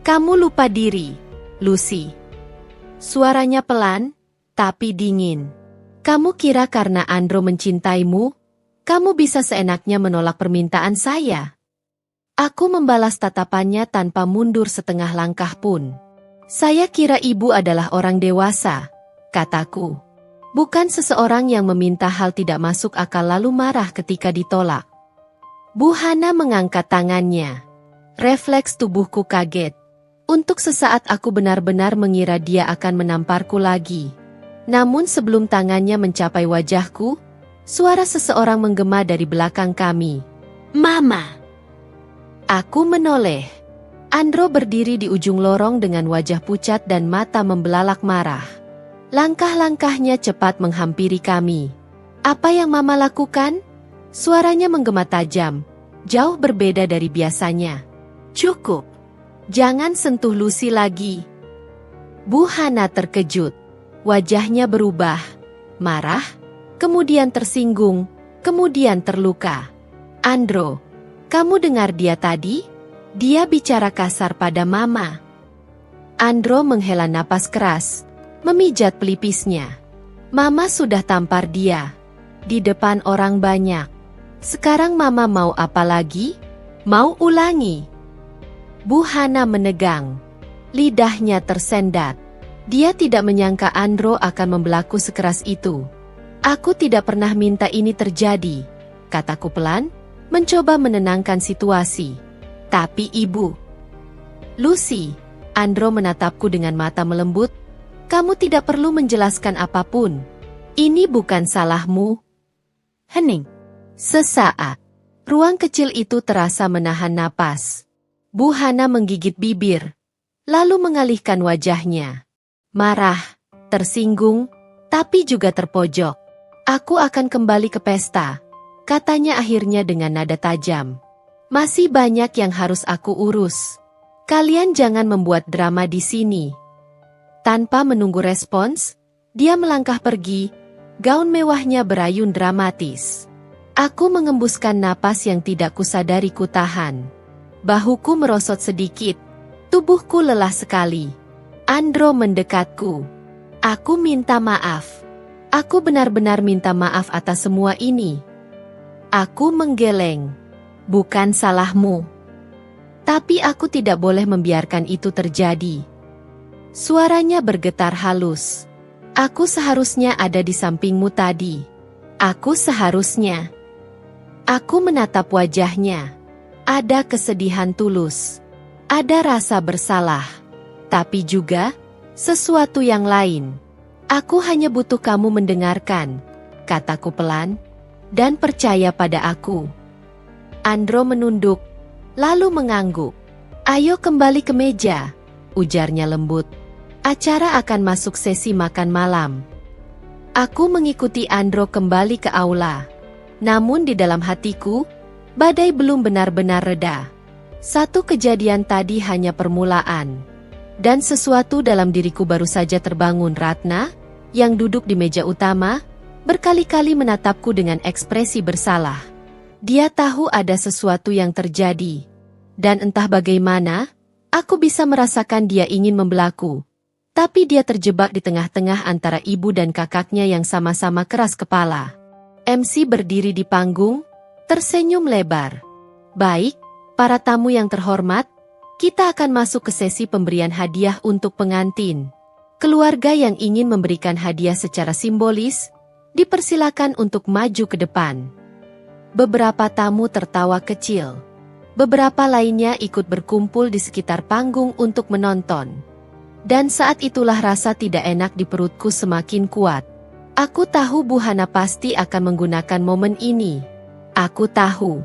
Kamu lupa diri, Lucy. Suaranya pelan, tapi dingin. Kamu kira karena Andro mencintaimu, kamu bisa seenaknya menolak permintaan saya? Aku membalas tatapannya tanpa mundur setengah langkah pun. Saya kira ibu adalah orang dewasa, kataku. Bukan seseorang yang meminta hal tidak masuk akal lalu marah ketika ditolak. Bu Hana mengangkat tangannya. Refleks tubuhku kaget. Untuk sesaat aku benar-benar mengira dia akan menamparku lagi. Namun sebelum tangannya mencapai wajahku, suara seseorang menggema dari belakang kami. Mama! Aku menoleh. Andro berdiri di ujung lorong dengan wajah pucat dan mata membelalak marah. Langkah-langkahnya cepat menghampiri kami. Apa yang Mama lakukan? Suaranya menggema tajam, jauh berbeda dari biasanya. Cukup. Jangan sentuh Lucy lagi. Bu Hana terkejut. Wajahnya berubah. Marah, kemudian tersinggung, kemudian terluka. Andro, kamu dengar dia tadi? Dia bicara kasar pada Mama. Andro menghela napas keras, memijat pelipisnya. Mama sudah tampar dia. Di depan orang banyak. Sekarang Mama mau apa lagi? Mau ulangi? Bu Hana menegang. Lidahnya tersendat. Dia tidak menyangka Andro akan membelaku sekeras itu. Aku tidak pernah minta ini terjadi, kataku pelan, mencoba menenangkan situasi. Tapi ibu. Lucy, Andro menatapku dengan mata melembut. Kamu tidak perlu menjelaskan apapun. Ini bukan salahmu. Hening. Sesaat. Ruang kecil itu terasa menahan napas. Bu Hana menggigit bibir, lalu mengalihkan wajahnya. Marah, tersinggung, tapi juga terpojok. Aku akan kembali ke pesta, katanya akhirnya dengan nada tajam. Masih banyak yang harus aku urus. Kalian jangan membuat drama di sini. Tanpa menunggu respons, dia melangkah pergi, gaun mewahnya berayun dramatis. Aku mengembuskan napas yang tidak kusadari kutahan. Bahuku merosot sedikit, tubuhku lelah sekali. Andro mendekatku. Aku minta maaf. Aku benar-benar minta maaf atas semua ini. Aku menggeleng. Bukan salahmu. Tapi aku tidak boleh membiarkan itu terjadi. Suaranya bergetar halus. Aku seharusnya ada di sampingmu tadi. Aku seharusnya. Aku menatap wajahnya. Ada kesedihan tulus. Ada rasa bersalah. Tapi juga sesuatu yang lain. Aku hanya butuh kamu mendengarkan, kataku pelan, dan percaya pada aku. Andro menunduk, lalu mengangguk. Ayo kembali ke meja, ujarnya lembut. Acara akan masuk sesi makan malam. Aku mengikuti Andro kembali ke aula. Namun di dalam hatiku, badai belum benar-benar reda. Satu kejadian tadi hanya permulaan. Dan sesuatu dalam diriku baru saja terbangun. Ratna, yang duduk di meja utama, berkali-kali menatapku dengan ekspresi bersalah. Dia tahu ada sesuatu yang terjadi. Dan entah bagaimana, aku bisa merasakan dia ingin membelaku. Tapi dia terjebak di tengah-tengah antara ibu dan kakaknya yang sama-sama keras kepala. MC berdiri di panggung, tersenyum lebar. Baik, para tamu yang terhormat, kita akan masuk ke sesi pemberian hadiah untuk pengantin. Keluarga yang ingin memberikan hadiah secara simbolis, dipersilakan untuk maju ke depan. Beberapa tamu tertawa kecil. Beberapa lainnya ikut berkumpul di sekitar panggung untuk menonton. Dan saat itulah rasa tidak enak di perutku semakin kuat. Aku tahu Bu Hana pasti akan menggunakan momen ini. Aku tahu.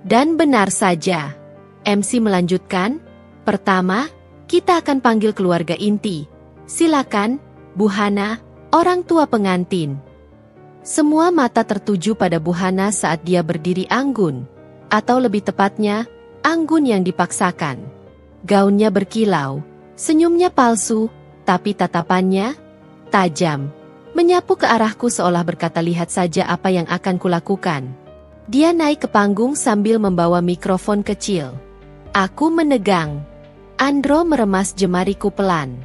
Dan benar saja. MC melanjutkan, pertama, kita akan panggil keluarga inti. Silakan, Bu Hana, orang tua pengantin. Semua mata tertuju pada Bu Hana saat dia berdiri anggun. Atau lebih tepatnya, anggun yang dipaksakan. Gaunnya berkilau, senyumnya palsu, tapi tatapannya tajam. Menyapu ke arahku seolah berkata, lihat saja apa yang akan kulakukan. Dia naik ke panggung sambil membawa mikrofon kecil. Aku menegang. Andro meremas jemariku pelan.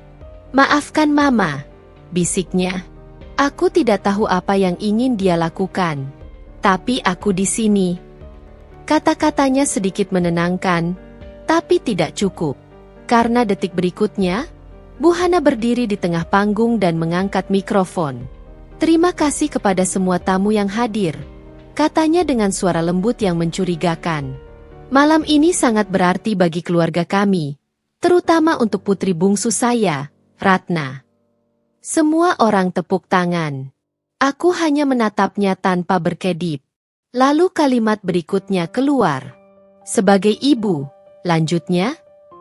Maafkan Mama, bisiknya. Aku tidak tahu apa yang ingin dia lakukan. Tapi aku di sini. Kata-katanya sedikit menenangkan, tapi tidak cukup. Karena detik berikutnya, Bu Hana berdiri di tengah panggung dan mengangkat mikrofon. Terima kasih kepada semua tamu yang hadir, katanya dengan suara lembut yang mencurigakan. Malam ini sangat berarti bagi keluarga kami, terutama untuk putri bungsu saya, Ratna. Semua orang tepuk tangan. Aku hanya menatapnya tanpa berkedip. Lalu kalimat berikutnya keluar. Sebagai ibu, lanjutnya,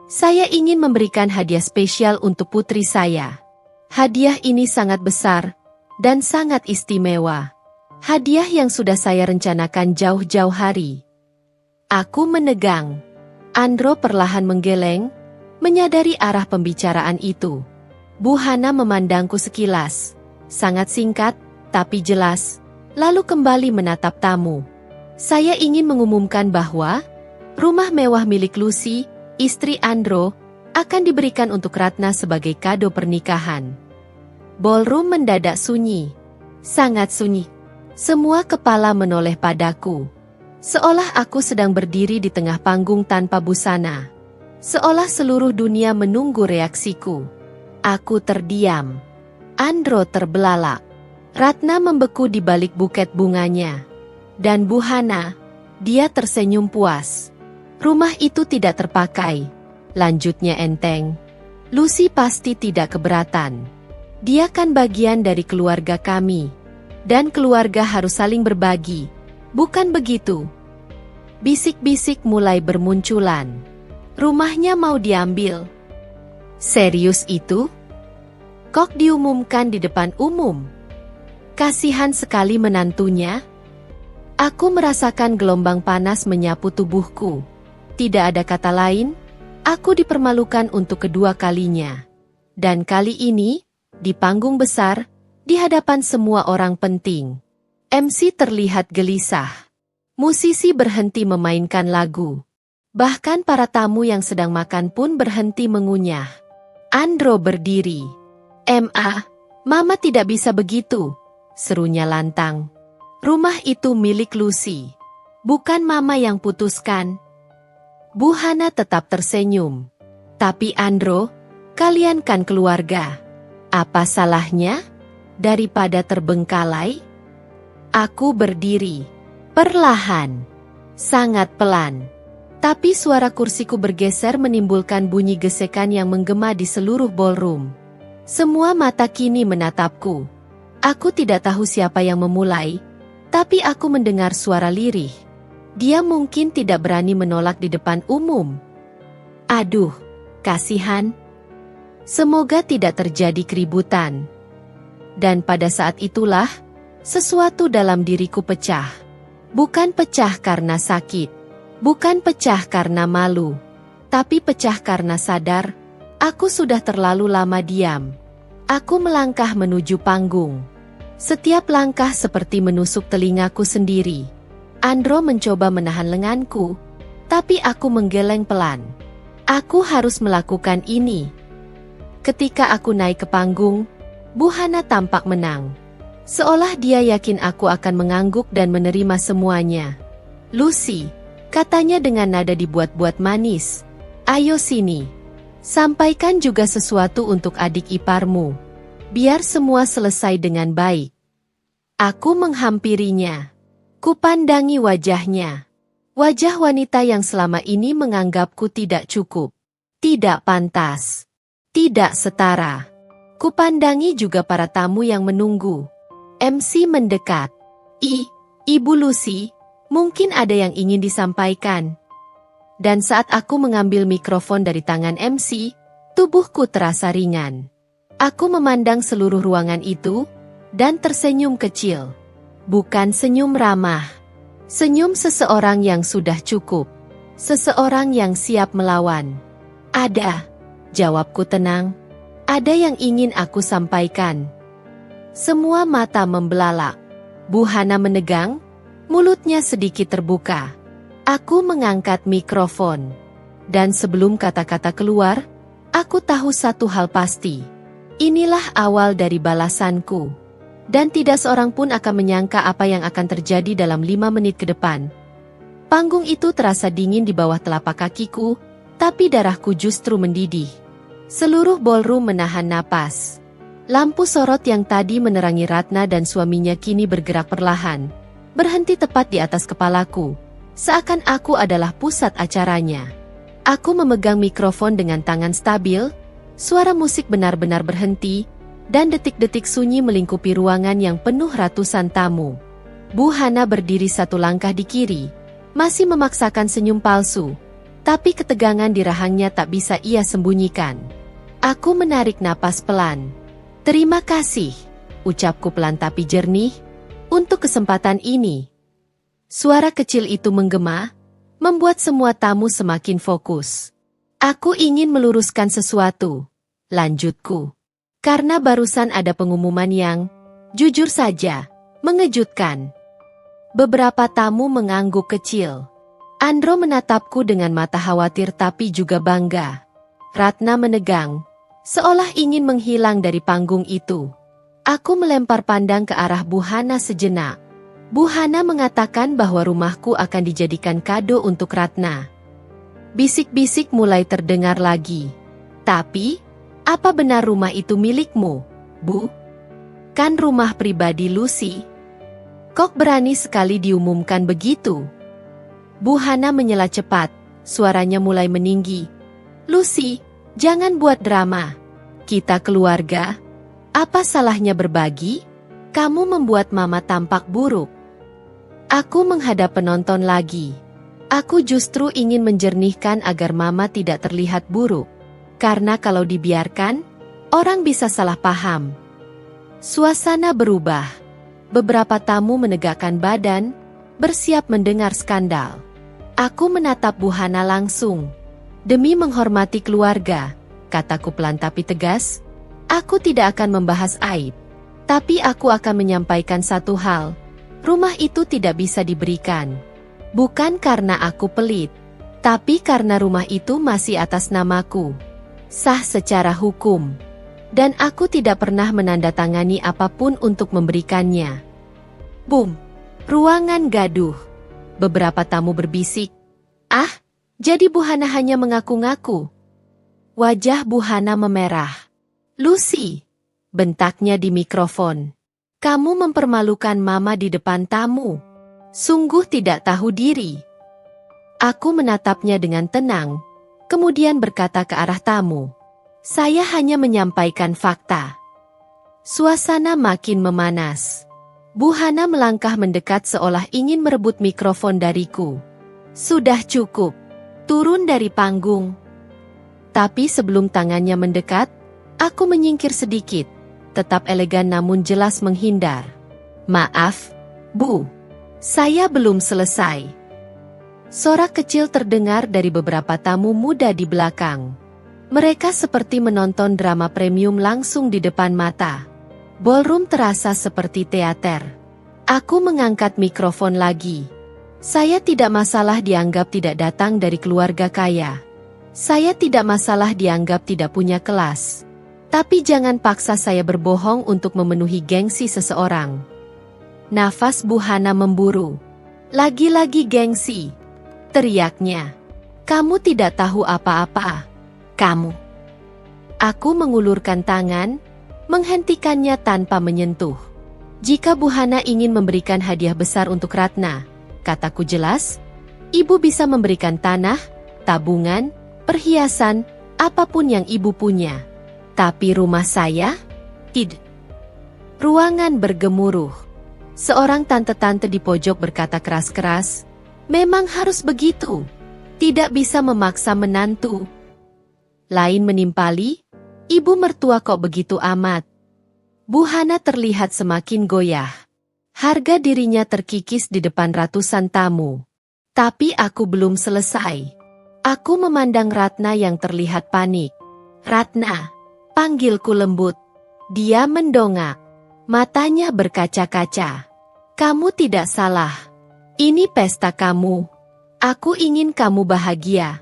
saya ingin memberikan hadiah spesial untuk putri saya. Hadiah ini sangat besar dan sangat istimewa. Hadiah yang sudah saya rencanakan jauh-jauh hari. Aku menegang. Andro perlahan menggeleng, menyadari arah pembicaraan itu. Bu Hana memandangku sekilas, sangat singkat, tapi jelas, lalu kembali menatap tamu. Saya ingin mengumumkan bahwa rumah mewah milik Lucy, istri Andro, akan diberikan untuk Ratna sebagai kado pernikahan. Ballroom mendadak sunyi. Sangat sunyi. Semua kepala menoleh padaku. Seolah aku sedang berdiri di tengah panggung tanpa busana. Seolah seluruh dunia menunggu reaksiku. Aku terdiam. Andro terbelalak. Ratna membeku di balik buket bunganya. Dan Bu Hana, dia tersenyum puas. Rumah itu tidak terpakai. Lanjutnya enteng. Lucy pasti tidak keberatan. Dia kan bagian dari keluarga kami. Dan keluarga harus saling berbagi. Bukan begitu? Bisik-bisik mulai bermunculan. Rumahnya mau diambil. Serius itu? Kok diumumkan di depan umum? Kasihan sekali menantunya. Aku merasakan gelombang panas menyapu tubuhku. Tidak ada kata lain, aku dipermalukan untuk kedua kalinya. Dan kali ini, di panggung besar, di hadapan semua orang penting. MC terlihat gelisah. Musisi berhenti memainkan lagu. Bahkan para tamu yang sedang makan pun berhenti mengunyah. Andro berdiri. Mama tidak bisa begitu, serunya lantang. Rumah itu milik Lucy. Bukan Mama yang putuskan. Bu Hana tetap tersenyum. Tapi Andro, kalian kan keluarga. Apa salahnya? Daripada terbengkalai? Aku berdiri. Perlahan. Sangat pelan. Tapi suara kursiku bergeser menimbulkan bunyi gesekan yang menggema di seluruh ballroom. Semua mata kini menatapku. Aku tidak tahu siapa yang memulai, tapi aku mendengar suara lirih. Dia mungkin tidak berani menolak di depan umum. Aduh, kasihan. Semoga tidak terjadi keributan. Dan pada saat itulah, sesuatu dalam diriku pecah. Bukan pecah karena sakit. Bukan pecah karena malu. Tapi pecah karena sadar, aku sudah terlalu lama diam. Aku melangkah menuju panggung. Setiap langkah seperti menusuk telingaku sendiri. Andro mencoba menahan lenganku, tapi aku menggeleng pelan. Aku harus melakukan ini. Ketika aku naik ke panggung, Buhana tampak menang. Seolah dia yakin aku akan mengangguk dan menerima semuanya. Lucy, katanya dengan nada dibuat-buat manis. Ayo sini. Sampaikan juga sesuatu untuk adik iparmu. Biar semua selesai dengan baik. Aku menghampirinya. Kupandangi wajahnya. Wajah wanita yang selama ini menganggapku tidak cukup. Tidak pantas. Tidak setara. Kupandangi juga para tamu yang menunggu. MC mendekat. Ibu Lucy, mungkin ada yang ingin disampaikan. Dan saat aku mengambil mikrofon dari tangan MC, tubuhku terasa ringan. Aku memandang seluruh ruangan itu, dan tersenyum kecil. Bukan senyum ramah. Senyum seseorang yang sudah cukup. Seseorang yang siap melawan. Ada, jawabku tenang. Ada yang ingin aku sampaikan. Semua mata membelalak. Buhana menegang, mulutnya sedikit terbuka. Aku mengangkat mikrofon. Dan sebelum kata-kata keluar, aku tahu satu hal pasti. Inilah awal dari balasanku. Dan tidak seorang pun akan menyangka apa yang akan terjadi dalam 5 menit ke depan. Panggung itu terasa dingin di bawah telapak kakiku, tapi darahku justru mendidih. Seluruh ballroom menahan napas. Lampu sorot yang tadi menerangi Ratna dan suaminya kini bergerak perlahan. Berhenti tepat di atas kepalaku. Seakan aku adalah pusat acaranya. Aku memegang mikrofon dengan tangan stabil. Suara musik benar-benar berhenti. Dan detik-detik sunyi melingkupi ruangan yang penuh ratusan tamu. Buhana berdiri satu langkah di kiri. Masih memaksakan senyum palsu. Tapi ketegangan di rahangnya tak bisa ia sembunyikan. Aku menarik napas pelan. Terima kasih, ucapku pelan tapi jernih, untuk kesempatan ini. Suara kecil itu menggema, membuat semua tamu semakin fokus. Aku ingin meluruskan sesuatu, lanjutku. Karena barusan ada pengumuman yang, jujur saja, mengejutkan. Beberapa tamu mengangguk kecil. Andro menatapku dengan mata khawatir tapi juga bangga. Ratna menegang, seolah ingin menghilang dari panggung itu. Aku melempar pandang ke arah Buhana sejenak. Buhana mengatakan bahwa rumahku akan dijadikan kado untuk Ratna. Bisik-bisik mulai terdengar lagi. Tapi, apa benar rumah itu milikmu, Bu? Kan rumah pribadi Lucy. Kok berani sekali diumumkan begitu? Buhana menyela cepat, suaranya mulai meninggi. Lucy, jangan buat drama. Kita keluarga. Apa salahnya berbagi? Kamu membuat Mama tampak buruk. Aku menghadap penonton lagi. Aku justru ingin menjernihkan agar Mama tidak terlihat buruk. Karena kalau dibiarkan, orang bisa salah paham. Suasana berubah. Beberapa tamu menegakkan badan, bersiap mendengar skandal. Aku menatap Buhana langsung. Demi menghormati keluarga, kataku pelan tapi tegas, aku tidak akan membahas aib. Tapi aku akan menyampaikan satu hal. Rumah itu tidak bisa diberikan. Bukan karena aku pelit, tapi karena rumah itu masih atas namaku. Sah secara hukum. Dan aku tidak pernah menandatangani apapun untuk memberikannya. Boom! Ruangan gaduh. Beberapa tamu berbisik. Ah, jadi Buhana hanya mengaku-ngaku. Wajah Buhana memerah. Lucy, bentaknya di mikrofon. Kamu mempermalukan Mama di depan tamu. Sungguh tidak tahu diri. Aku menatapnya dengan tenang, kemudian berkata ke arah tamu. Saya hanya menyampaikan fakta. Suasana makin memanas. Buhana melangkah mendekat seolah ingin merebut mikrofon dariku. Sudah cukup. Turun dari panggung. Tapi sebelum tangannya mendekat, aku menyingkir sedikit, tetap elegan namun jelas menghindar. Maaf, Bu. Saya belum selesai. Sorak kecil terdengar dari beberapa tamu muda di belakang. Mereka seperti menonton drama premium langsung di depan mata. Ballroom terasa seperti teater. Aku mengangkat mikrofon lagi. Saya tidak masalah dianggap tidak datang dari keluarga kaya. Saya tidak masalah dianggap tidak punya kelas. Tapi jangan paksa saya berbohong untuk memenuhi gengsi seseorang. Nafas Bu Hana memburu. Lagi-lagi gengsi, teriaknya. Kamu tidak tahu apa-apa. Kamu. Aku mengulurkan tangan, menghentikannya tanpa menyentuh. Jika Bu Hana ingin memberikan hadiah besar untuk Ratna, kataku jelas, ibu bisa memberikan tanah, tabungan, perhiasan, apapun yang ibu punya. Tapi rumah saya? Tidak. Ruangan bergemuruh. Seorang tante-tante di pojok berkata keras-keras, memang harus begitu. Tidak bisa memaksa menantu. Lain menimpali, ibu mertua kok begitu amat. Bu Hana terlihat semakin goyah. Harga dirinya terkikis di depan ratusan tamu. Tapi aku belum selesai. Aku memandang Ratna yang terlihat panik. Ratna, panggilku lembut. Dia mendongak. Matanya berkaca-kaca. Kamu tidak salah. Ini pesta kamu. Aku ingin kamu bahagia.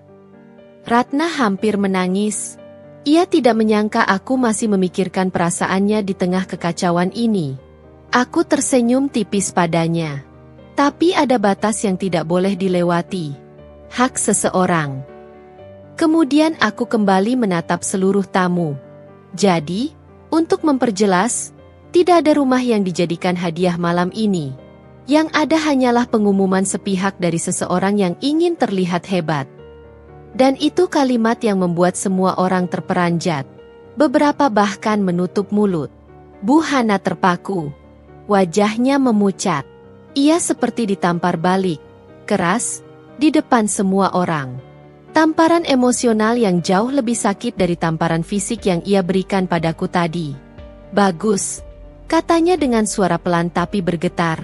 Ratna hampir menangis. Ia tidak menyangka aku masih memikirkan perasaannya di tengah kekacauan ini. Aku tersenyum tipis padanya. Tapi ada batas yang tidak boleh dilewati. Hak seseorang. Kemudian aku kembali menatap seluruh tamu. Jadi, untuk memperjelas, tidak ada rumah yang dijadikan hadiah malam ini. Yang ada hanyalah pengumuman sepihak dari seseorang yang ingin terlihat hebat. Dan itu kalimat yang membuat semua orang terperanjat. Beberapa bahkan menutup mulut. Bu Hana terpaku. Wajahnya memucat. Ia seperti ditampar balik. Keras, di depan semua orang. Tamparan emosional yang jauh lebih sakit dari tamparan fisik yang ia berikan padaku tadi. Bagus. Katanya dengan suara pelan tapi bergetar.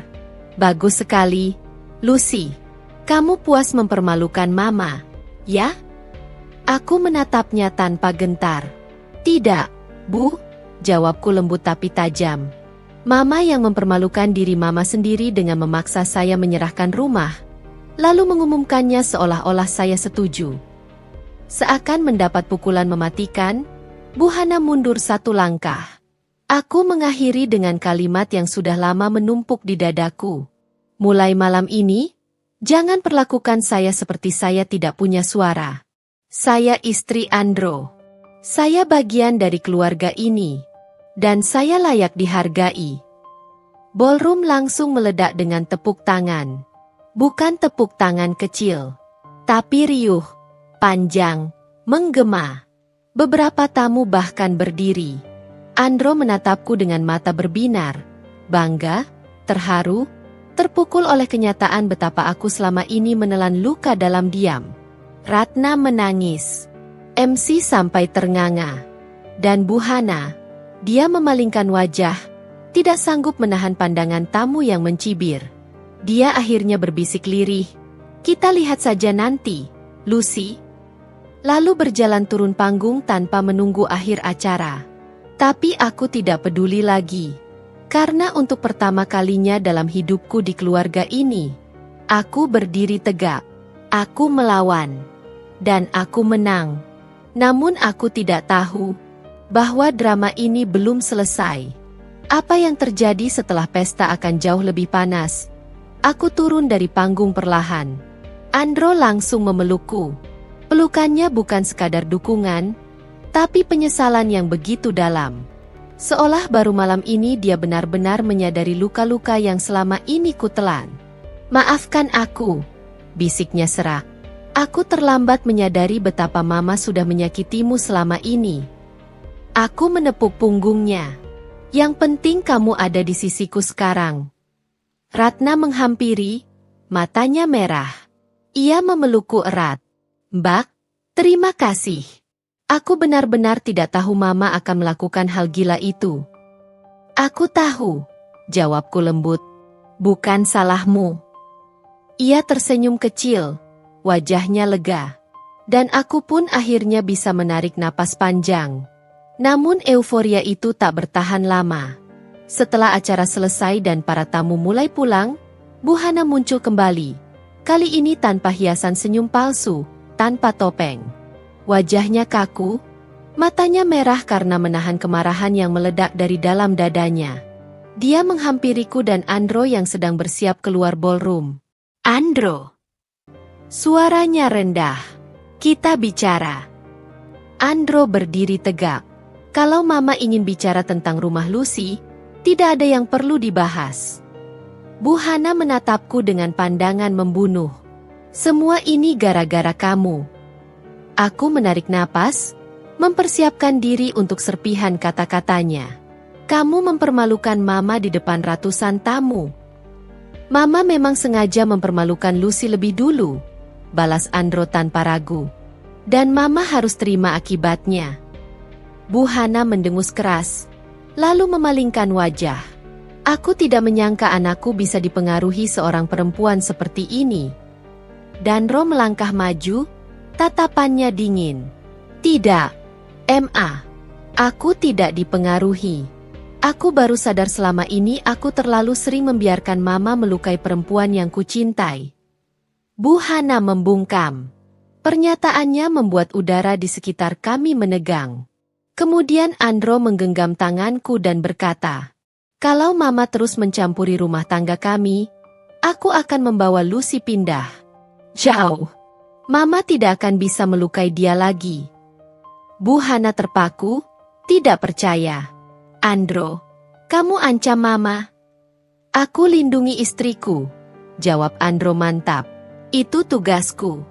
Bagus sekali, Lucy. Kamu puas mempermalukan Mama, ya? Aku menatapnya tanpa gentar. Tidak, Bu, jawabku lembut tapi tajam. Mama yang mempermalukan diri Mama sendiri dengan memaksa saya menyerahkan rumah, lalu mengumumkannya seolah-olah saya setuju. Seakan mendapat pukulan mematikan, Bu Hana mundur satu langkah. Aku mengakhiri dengan kalimat yang sudah lama menumpuk di dadaku. Mulai malam ini, jangan perlakukan saya seperti saya tidak punya suara. Saya istri Andro. Saya bagian dari keluarga ini. Dan saya layak dihargai. Ballroom langsung meledak dengan tepuk tangan. Bukan tepuk tangan kecil. Tapi riuh, panjang, menggema. Beberapa tamu bahkan berdiri. Andro menatapku dengan mata berbinar, bangga, terharu, terpukul oleh kenyataan betapa aku selama ini menelan luka dalam diam. Ratna menangis. MC sampai ternganga. Dan Bu Hana, dia memalingkan wajah, tidak sanggup menahan pandangan tamu yang mencibir. Dia akhirnya berbisik lirih, kita lihat saja nanti, Lucy. Lalu berjalan turun panggung tanpa menunggu akhir acara. Tapi aku tidak peduli lagi. Karena untuk pertama kalinya dalam hidupku di keluarga ini, aku berdiri tegak. Aku melawan. Dan aku menang. Namun aku tidak tahu bahwa drama ini belum selesai. Apa yang terjadi setelah pesta akan jauh lebih panas. Aku turun dari panggung perlahan. Andro langsung memelukku. Pelukannya bukan sekadar dukungan, tapi penyesalan yang begitu dalam. Seolah baru malam ini dia benar-benar menyadari luka-luka yang selama ini kutelan. Maafkan aku, bisiknya serak. Aku terlambat menyadari betapa Mama sudah menyakitimu selama ini. Aku menepuk punggungnya. Yang penting kamu ada di sisiku sekarang. Ratna menghampiri, matanya merah. Ia memelukku erat. Mbak, terima kasih. Aku benar-benar tidak tahu Mama akan melakukan hal gila itu. Aku tahu, jawabku lembut. Bukan salahmu. Ia tersenyum kecil, wajahnya lega. Dan aku pun akhirnya bisa menarik napas panjang. Namun euforia itu tak bertahan lama. Setelah acara selesai dan para tamu mulai pulang, Bu Hana muncul kembali. Kali ini tanpa hiasan senyum palsu, tanpa topeng. Wajahnya kaku, matanya merah karena menahan kemarahan yang meledak dari dalam dadanya. Dia menghampiriku dan Andro yang sedang bersiap keluar ballroom. Andro. Suaranya rendah. Kita bicara. Andro berdiri tegak. Kalau Mama ingin bicara tentang rumah Lucy, tidak ada yang perlu dibahas. Bu Hana menatapku dengan pandangan membunuh. Semua ini gara-gara kamu. Aku menarik napas, mempersiapkan diri untuk serpihan kata-katanya. Kamu mempermalukan Mama di depan ratusan tamu. Mama memang sengaja mempermalukan Lucy lebih dulu, balas Andro tanpa ragu. Dan Mama harus terima akibatnya. Bu Hana mendengus keras, lalu memalingkan wajah. Aku tidak menyangka anakku bisa dipengaruhi seorang perempuan seperti ini. Danro melangkah maju, tatapannya dingin. Tidak, Ma. Aku tidak dipengaruhi. Aku baru sadar selama ini aku terlalu sering membiarkan Mama melukai perempuan yang kucintai. Bu Hana membungkam. Pernyataannya membuat udara di sekitar kami menegang. Kemudian Andro menggenggam tanganku dan berkata, kalau Mama terus mencampuri rumah tangga kami, aku akan membawa Lucy pindah. Jauh. Mama tidak akan bisa melukai dia lagi. Bu Hana terpaku, tidak percaya. Andro, kamu ancam Mama. Aku lindungi istriku, jawab Andro mantap. Itu tugasku.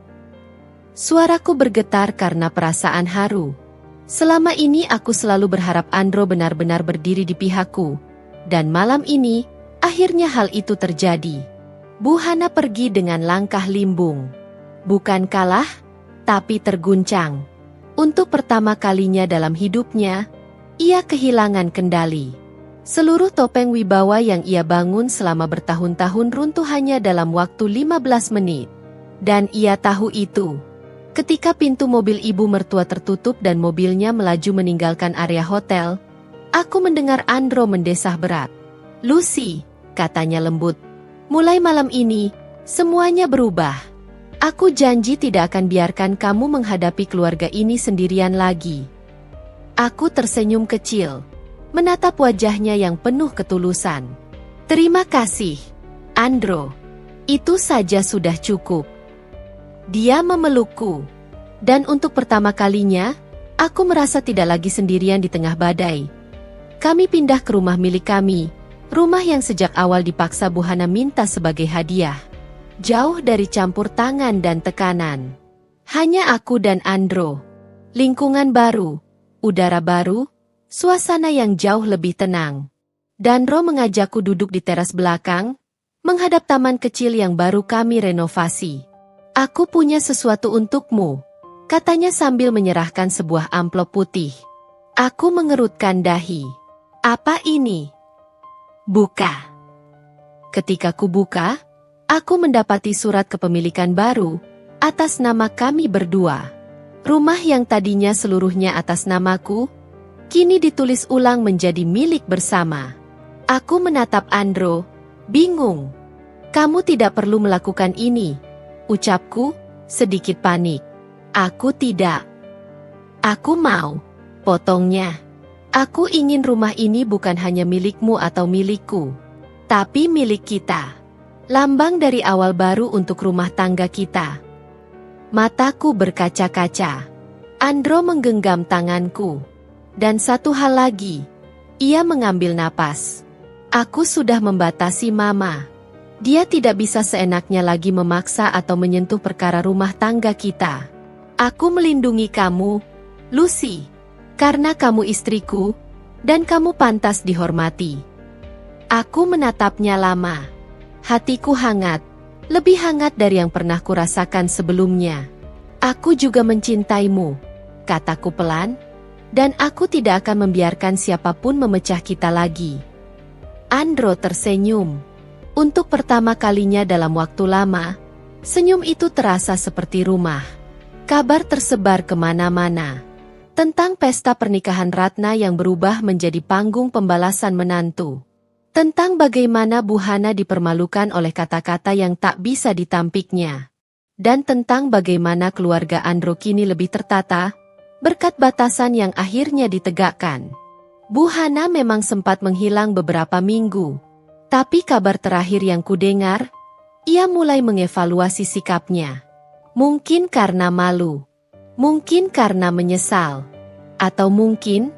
Suaraku bergetar karena perasaan haru. Selama ini aku selalu berharap Andro benar-benar berdiri di pihakku. Dan malam ini, akhirnya hal itu terjadi. Bu Hana pergi dengan langkah limbung. Bukan kalah, tapi terguncang. Untuk pertama kalinya dalam hidupnya, ia kehilangan kendali. Seluruh topeng wibawa yang ia bangun selama bertahun-tahun runtuh hanya dalam waktu 15 menit. Dan ia tahu itu. Ketika pintu mobil ibu mertua tertutup dan mobilnya melaju meninggalkan area hotel, aku mendengar Andro mendesah berat. Lucy, katanya lembut. Mulai malam ini, semuanya berubah. Aku janji tidak akan biarkan kamu menghadapi keluarga ini sendirian lagi. Aku tersenyum kecil, menatap wajahnya yang penuh ketulusan. Terima kasih, Andro. Itu saja sudah cukup. Dia memelukku. Dan untuk pertama kalinya, aku merasa tidak lagi sendirian di tengah badai. Kami pindah ke rumah milik kami, rumah yang sejak awal dipaksa Bu Hana minta sebagai hadiah. Jauh dari campur tangan dan tekanan. Hanya aku dan Andro. Lingkungan baru. Udara baru, suasana yang jauh lebih tenang. Danro mengajakku duduk di teras belakang, menghadap taman kecil yang baru kami renovasi. Aku punya sesuatu untukmu, katanya sambil menyerahkan sebuah amplop putih. Aku mengerutkan dahi. Apa ini? Buka. Ketika ku buka, aku mendapati surat kepemilikan baru, atas nama kami berdua. Rumah yang tadinya seluruhnya atas namaku, kini ditulis ulang menjadi milik bersama. Aku menatap Andro, bingung. Kamu tidak perlu melakukan ini, ucapku, sedikit panik. Aku tidak. Aku mau, potongnya. Aku ingin rumah ini bukan hanya milikmu atau milikku, tapi milik kita. Lambang dari awal baru untuk rumah tangga kita. Mataku berkaca-kaca. Andro menggenggam tanganku. Dan satu hal lagi. Ia mengambil napas. Aku sudah membatasi Mama. Dia tidak bisa seenaknya lagi memaksa atau menyentuh perkara rumah tangga kita. Aku melindungi kamu, Lucy. Karena kamu istriku, dan kamu pantas dihormati. Aku menatapnya lama. Hatiku hangat. Lebih hangat dari yang pernah kurasakan sebelumnya. Aku juga mencintaimu. kataku pelan, dan aku tidak akan membiarkan siapapun memecah kita lagi. Andro tersenyum. Untuk pertama kalinya dalam waktu lama, senyum itu terasa seperti rumah. Kabar tersebar kemana-mana tentang pesta pernikahan Ratna yang berubah menjadi panggung pembalasan menantu. Tentang bagaimana Bu Hana dipermalukan oleh kata-kata yang tak bisa ditampiknya. Dan tentang bagaimana keluarga Andro kini lebih tertata, berkat batasan yang akhirnya ditegakkan. Bu Hana memang sempat menghilang beberapa minggu. Tapi kabar terakhir yang kudengar, ia mulai mengevaluasi sikapnya. Mungkin karena malu, mungkin karena menyesal, atau mungkin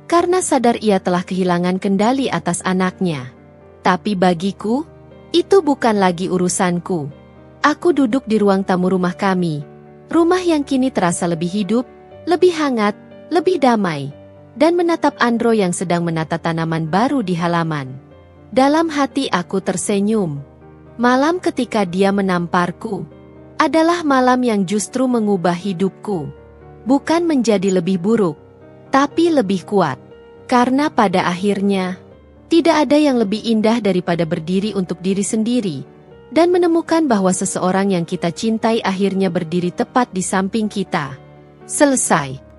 karena sadar ia telah kehilangan kendali atas anaknya. Tapi bagiku, itu bukan lagi urusanku. Aku duduk di ruang tamu rumah kami, rumah yang kini terasa lebih hidup, lebih hangat, lebih damai, dan menatap Andro yang sedang menata tanaman baru di halaman. Dalam hati aku tersenyum. Malam ketika dia menamparku adalah malam yang justru mengubah hidupku. Bukan menjadi lebih buruk, tapi lebih kuat. Karena pada akhirnya, tidak ada yang lebih indah daripada berdiri untuk diri sendiri, dan menemukan bahwa seseorang yang kita cintai akhirnya berdiri tepat di samping kita. Selesai.